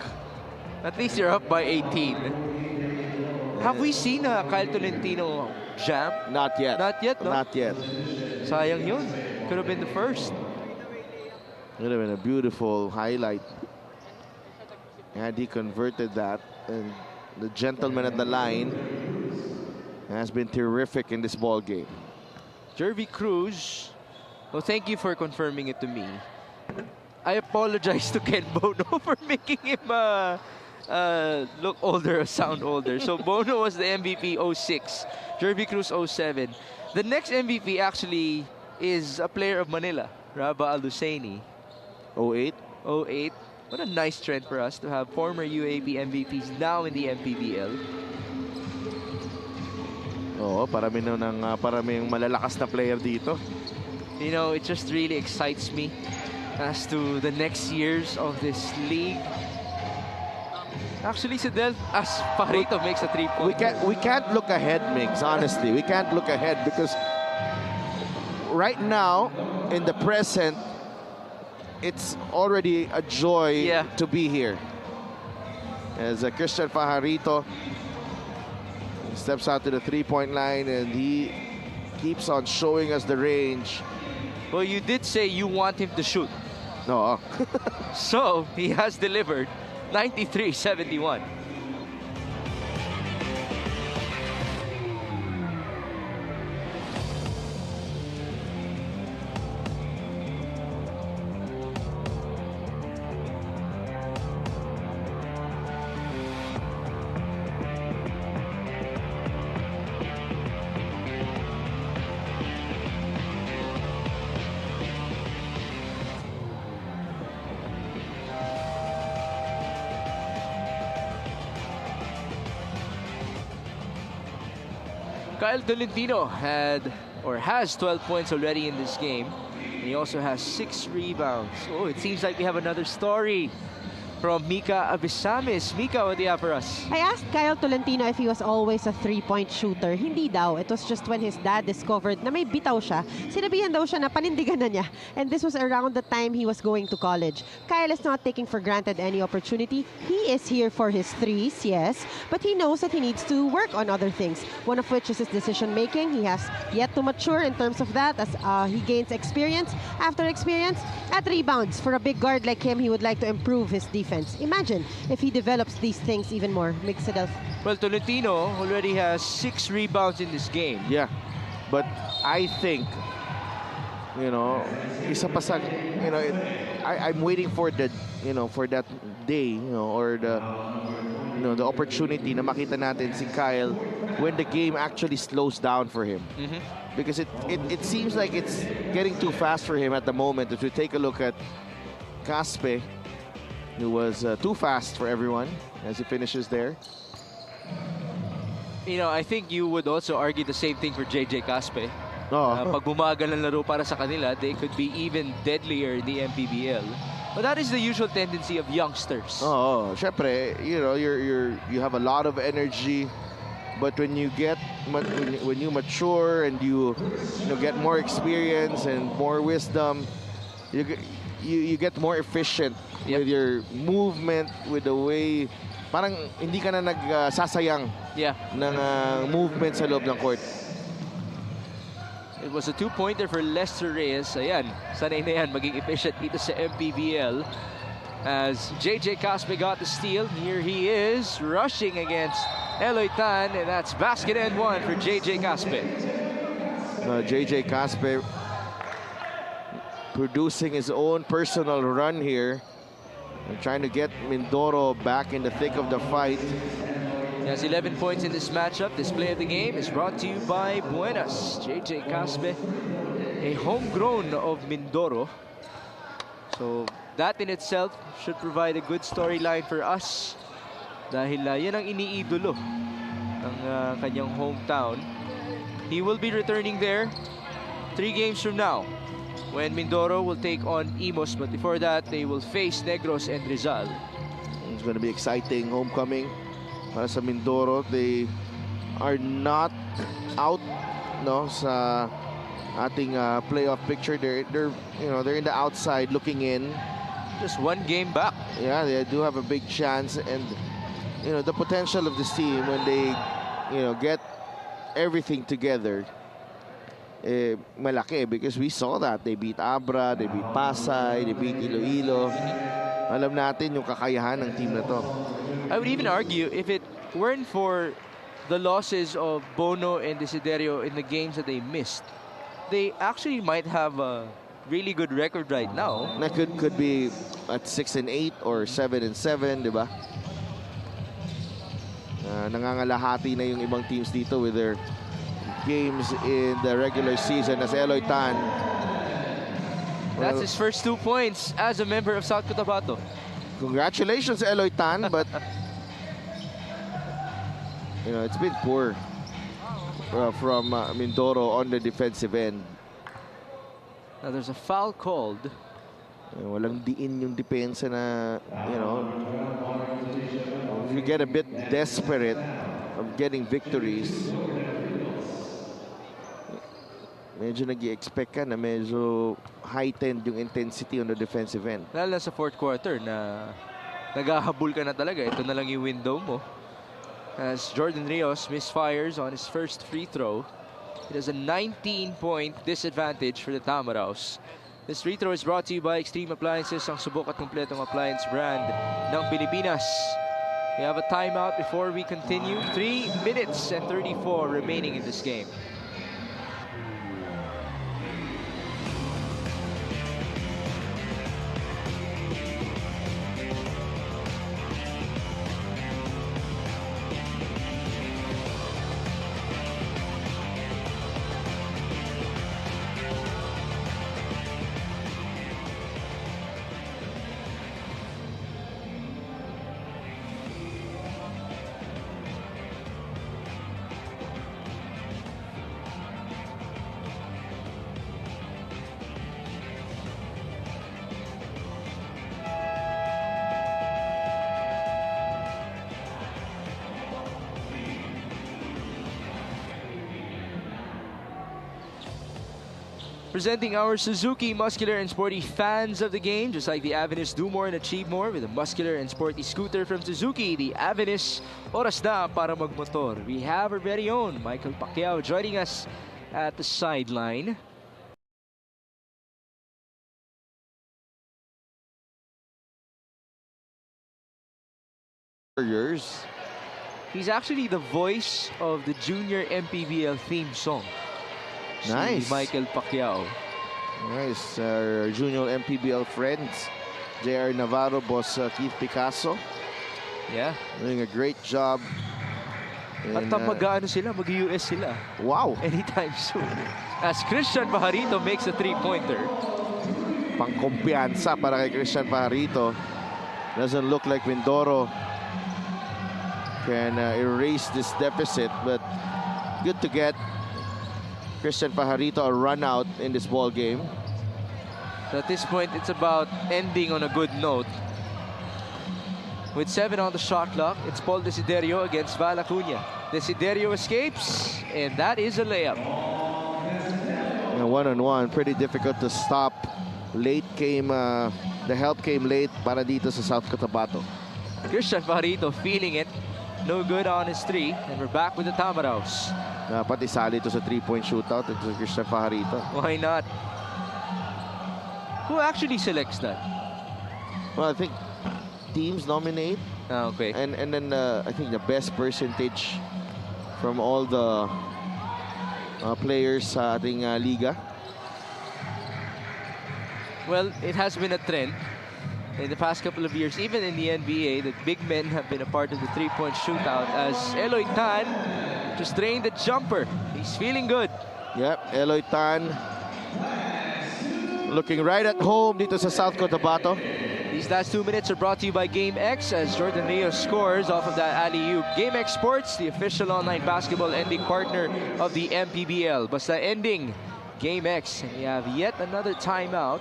At least you're up by 18. Have we seen a Kyle Tolentino jump? Not yet. Not yet, no? Not yet. Sayang yun. Could have been the first. Would have been a beautiful highlight. Had he converted that. And the gentleman at the line has been terrific in this ball game. Jervy Cruz. Well, thank you for confirming it to me. I apologize to Ken Bono for making him look older or sound older. So Bono was the MVP 06. Jervy Cruz 07. The next MVP actually is a player of Manila, Raba Al-Husseini. 08. 08. What a nice trend for us to have former UAP MVPs now in the MPBL. Oo, paraming malalakas na player dito. You know, it just really excites me as to the next years of this league. Actually, Sidel, as Parito makes a 3-point. We can't look ahead, Migs, honestly. We can't look ahead because right now, in the present, it's already a joy to be here. As Christian Fajarito steps out to the 3-point line and he keeps on showing us the range. Well, you did say you want him to shoot. No. So, he has delivered 93-71. Kyle Tolentino has 12 points already in this game. And he also has 6 rebounds. Oh, it seems like we have another story from Mika Abisamis. Mika, what do you have for us? I asked Kyle Tolentino if he was always a 3-point shooter. Hindi daw. It was just when his dad discovered na may bitaw siya. Sinabihan daw siya na panindigan na niya. And this was around the time he was going to college. Kyle is not taking for granted any opportunity. He is here for his threes, yes. But he knows that he needs to work on other things. One of which is his decision making. He has yet to mature in terms of that as he gains experience after experience. At rebounds, for a big guard like him, he would like to improve his defense. Imagine if he develops these things even more. Mixed Well, Tolentino already has 6 rebounds in this game. Yeah, but I think, you know, isa pa sa, you know, I'm waiting for the, you know, for that day, you know, or the, you know, the opportunity na makita natin si Kyle when the game actually slows down for him. Because it seems like it's getting too fast for him at the moment. If you take a look at Caspe, who was too fast for everyone as he finishes there. You know, I think you would also argue the same thing for JJ Caspe. Oh. Pag bumagal ang laro para sa kanila, they could be even deadlier in the MPBL. But that is the usual tendency of youngsters. Oh, syempre, you know, you have a lot of energy, but when you mature and you know, get more experience and more wisdom, you get more efficient with your movement, with the way, parang hindi ka na nagsasayang ng movement sa loob ng court. It was a 2-pointer for Lester Reyes. Ayan, sanay na yan maging efficient dito sa MPBL. As JJ Caspe got the steal, here he is rushing against Eloy Tan, and that's basket and 1 for JJ Caspe. JJ Caspe producing his own personal run here and trying to get Mindoro back in the thick of the fight. He has 11 points in this matchup. This play of the game is brought to you by Buenas. JJ Caspe, a homegrown of Mindoro. So that in itself should provide a good storyline for us. Dahil yan ang iniidolo ng kanyang hometown. He will be returning there 3 games from now, when Mindoro will take on Imos, but before that, they will face Negros and Rizal. It's going to be exciting homecoming para sa Mindoro. They are not out, no, sa ating playoff picture. They're in the outside looking in. Just one game back. Yeah, they do have a big chance, and the potential of this team when they get everything together, malaki, because we saw that they beat Abra, they beat Pasay, they beat Iloilo. Alam natin yung kakayahan ng team na to. I would even argue if it weren't for the losses of Bono and Desiderio in the games that they missed, they actually might have a really good record right now. That could be at 6-8 or 7-7, di ba? Nangangalahati na yung ibang teams dito with their games in the regular season as Eloy Tan. That's his first 2 points as a member of South Cotabato. Congratulations, Eloy Tan, but it's been poor from Mindoro on the defensive end. Now there's a foul called. Walang diin yung depensa na, if you get a bit desperate of getting victories, medyo nag-i-expect ka na medyo heightened yung intensity on the defensive end. Lalo na sa fourth quarter na naghahabol ka na talaga. Ito na lang yung window mo. As Jordan Rios misfires on his first free throw, it has a 19-point disadvantage for the Tamaraws. This free throw is brought to you by Extreme Appliances, ang subok at kumpletong appliance brand ng Pilipinas. We have a timeout before we continue. 3 minutes and 34 remaining in this game. Presenting our Suzuki muscular and sporty fans of the game, just like the Avenus, do more and achieve more with a muscular and sporty scooter from Suzuki. The Avenus, oras na para magmotor. We have our very own Michael Pacquiao joining us at the sideline. Years. He's actually the voice of the junior MPBL theme song. Nice. Si Michael Pacquiao. Nice. Our junior MPBL friends. J.R. Navarro, boss Keith Picasso. Yeah. Doing a great job. At mag-ano sila, mag-US sila. Wow. Anytime soon. As Christian Pajarito makes a three-pointer. Pangkumpiyansa para kay Christian Pajarito. Doesn't look like Mindoro can erase this deficit, but good to get Christian Pajarito a run out in this ball game. So at this point, it's about ending on a good note. With 7 on the shot clock, it's Paul Desiderio against Val Acuña. Desiderio escapes, and that is a layup. And one-on-one, pretty difficult to stop. Late came, the help came late para dito sa South Cotabato. Christian Pajarito feeling it. No good on his 3, and we're back with the Tamaraws. Dapat isali ito sa 3-point shootout ito si Christian Pajarito. Why not? Who actually selects that? Well, I think teams nominate. Okay. And then I think the best percentage from all the players sa ating liga. Well, it has been a trend in the past couple of years, even in the NBA, that big men have been a part of the three-point shootout, as Eloy Tan just drained the jumper. He's feeling good. Yep, Eloy Tan looking right at home dito sa South Cotabato. These last 2 minutes are brought to you by Game X, as Jordan Rios scores off of that alley-oop. Game X Sports, the official online basketball ending partner of the MPBL. Basta ending Game X, and we have yet another timeout.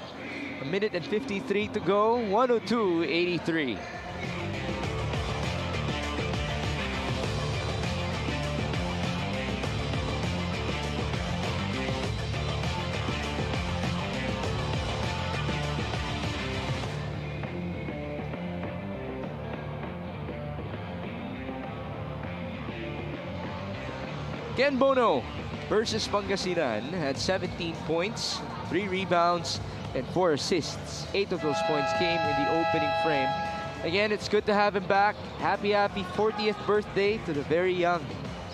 1 minute and 53 to go, 102-83. Ken Bono versus Pangasinan had 17 points, 3 rebounds, and 4 assists. 8 of those points came in the opening frame. Again, it's good to have him back. Happy 40th birthday to the very young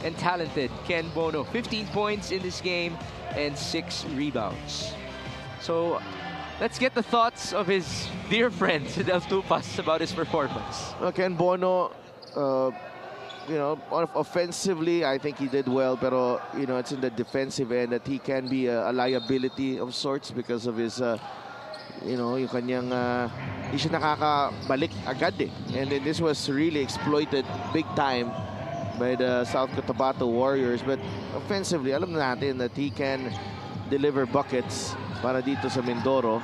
and talented Ken Bono. 15 points in this game and 6 rebounds. So let's get the thoughts of his dear friend, Sidel Tupas, about his performance. Well, Ken Bono, offensively, I think he did well. Pero, it's in the defensive end that he can be a liability of sorts because of his, yung kanyang, hindi siya nakakabalik agad eh. And then this was really exploited big time by the South Cotabato Warriors. But offensively, alam natin that he can deliver buckets para dito sa Mindoro.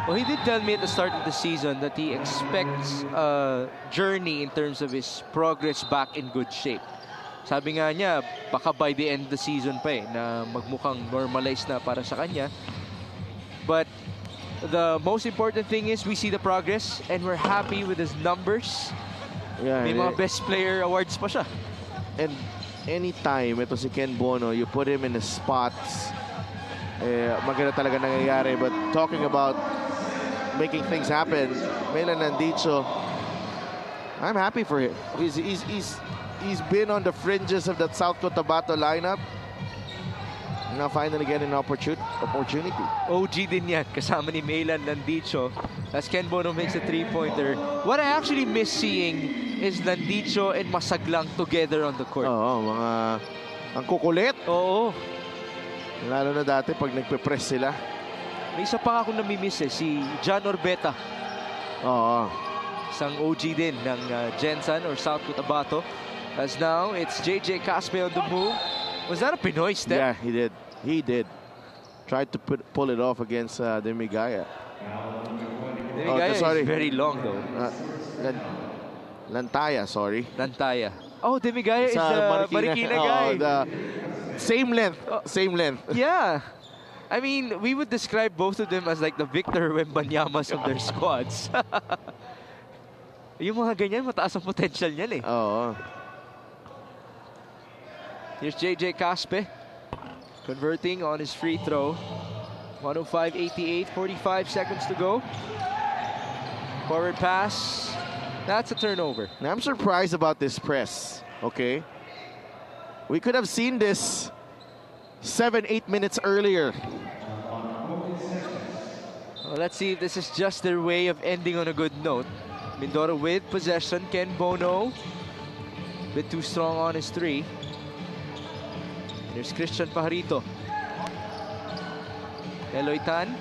Well, he did tell me at the start of the season that he expects a journey in terms of his progress back in good shape. Sabi nga niya, baka by the end of the season pa eh, na magmukhang normalized na para sa kanya. But the most important thing is we see the progress and we're happy with his numbers. Yeah, May mga best player awards pa siya. And anytime ito si Ken Bono, you put him in the spots, maganda talaga nangyayari. But talking about making things happen, Melan Nandicho, I'm happy for him. He's been on the fringes of that South Cotabato lineup. Now finally getting an opportunity. OG din yan, kasama ni Melan Nandicho. As Ken Bono makes a three-pointer. What I actually miss seeing is Nandicho and Masaglang together on the court. Oo, ang kukulit. Oo. Lalo na dati pag nagpe-press sila. May isa pa akong namimiss eh, si John Orbeta. Oo. Isang OG din ng Gensan or South Cotabato. As now, it's JJ Caspe on the move. Was that a Pinoy step? Yeah, he did. He did. Tried to pull it off against Demigaya. Demigaya is very long though. Lantaya, sorry. Lantaya. Oh, Demigaya is the Marikina guy. Same length. Same length. Yeah. I mean, we would describe both of them as like the Victor Wembanyamas of their squads. Yung mga ganyan, mataas ang potential niyan eh. Oo. Here's JJ Caspe converting on his free throw. 105-88, 45 seconds to go. Forward pass. That's a turnover. Now, I'm surprised about this press, okay? We could have seen this 7-8 minutes earlier. Well, let's see if this is just their way of ending on a good note. Mindoro with possession. Ken Bono a bit too strong on his three. There's Christian Pajarito. Eloy Tan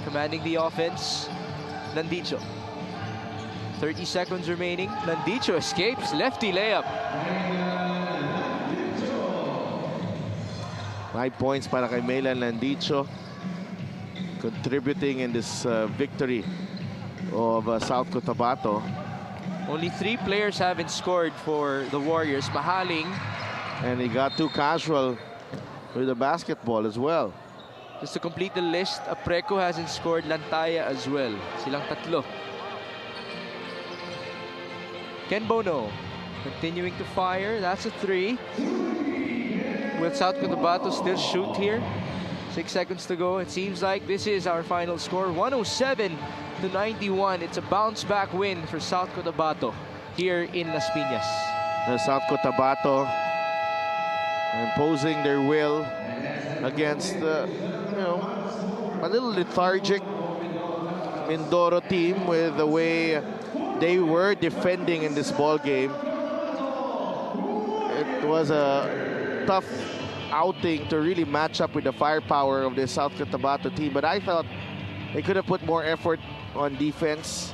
commanding the offense. Nandicho. 30 seconds remaining. Nandicho escapes. Lefty layup. 5 points para kay Melan Nandicho, contributing in this victory of South Cotabato. Only 3 players haven't scored for the Warriors. Mahaling. And he got too casual with the basketball as well. Just to complete the list, Apreco hasn't scored, Lantaya as well. Silang tatlo. Ken Bono continuing to fire. That's a 3. Will South Cotabato still shoot here? 6 seconds to go. It seems like this is our final score. 107-91. It's a bounce back win for South Cotabato here in Las Piñas. The South Cotabato imposing their will against a little lethargic Mindoro team with the way they were defending in this ball game. It was a tough outing to really match up with the firepower of the South Cotabato team, but I thought they could have put more effort on defense.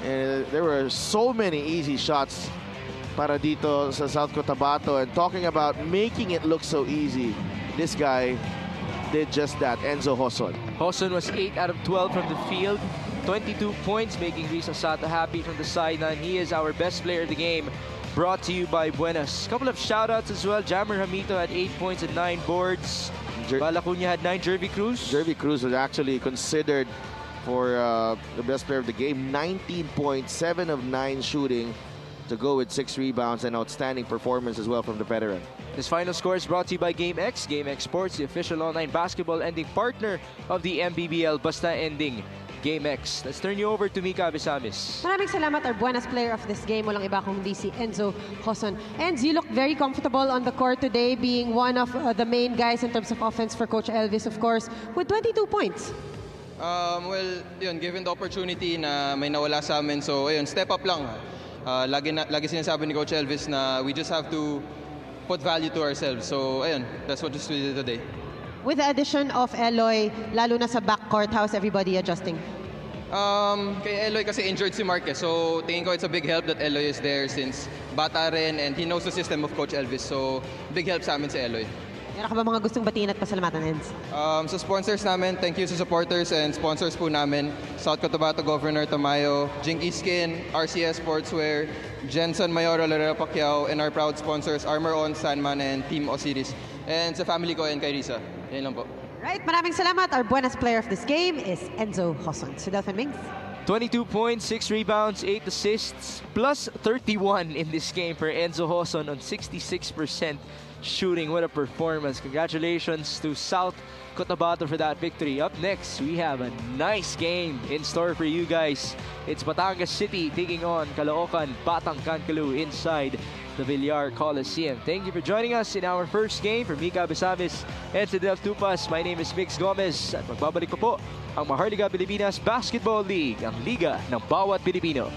And there were so many easy shots para dito sa South Cotabato, and talking about making it look so easy, this guy did just that. Enzo Hoson. Hoson was 8 out of 12 from the field, 22 points, making Risa Sato happy from the sideline. He is our best player of the game, brought to you by Buenas. Couple of shout-outs as well. Jammer Hamito had 8 points and 9 boards. Balacuña had 9. Jervy Cruz. Jervy Cruz was actually considered for the best player of the game. 19 points, 7 of 9 shooting. to go with 6 rebounds and outstanding performance as well from the veteran. This final score is brought to you by GameX. GameX Sports, the official online basketball ending partner of the MPBL. Basta ending, GameX. Let's turn you over to Mika Abisamis. Maraming salamat. Our buenas player of this game, walang iba kundi si Enzo Joson. Enzo, you look very comfortable on the court today, being one of the main guys in terms of offense for Coach Elvis, of course, with 22 points. Well, yun, given the opportunity na may nawala sa amin, so ayun, step up lang. Lagi sinasabi ni Coach Elvis na we just have to put value to ourselves. So ayun, that's what we did today. With the addition of Eloy, lalo na sa backcourt, how's everybody adjusting? Kay Eloy kasi injured si Marquez, so tingin ko it's a big help that Eloy is there since bata rin and he knows the system of Coach Elvis. So big help sa amin si Eloy. Meron ka ba mga gustong batiin at pasalamatan, Enz? Sa sponsors namin, thank you sa supporters and sponsors po namin. South Cotabato Governor Tamayo, Jinky Skin, RCS Sportswear, Jensen Mayoro, Larera Pacquiao, and our proud sponsors, Armor On, Sandman, and Team Osiris. And sa family ko and kay Risa. Yan lang po. Right, maraming salamat. Our buenas player of this game is Enzo Joson. So Delphin Mings. 22 points, 6 rebounds, 8 assists, plus 31 in this game for Enzo Joson on 66% shooting. What a performance. Congratulations to South Cotabato for that victory. Up next, we have a nice game in store for you guys. It's Batangas City taking on Caloocan Batang Kankalu inside the Villar Coliseum. Thank you for joining us in our first game. For Mika Abisamis and si Delph Tupas, my name is Mix Gomez. At magbabalik ko po ang Maharlika Pilipinas Basketball League, ang liga ng bawat Pilipino.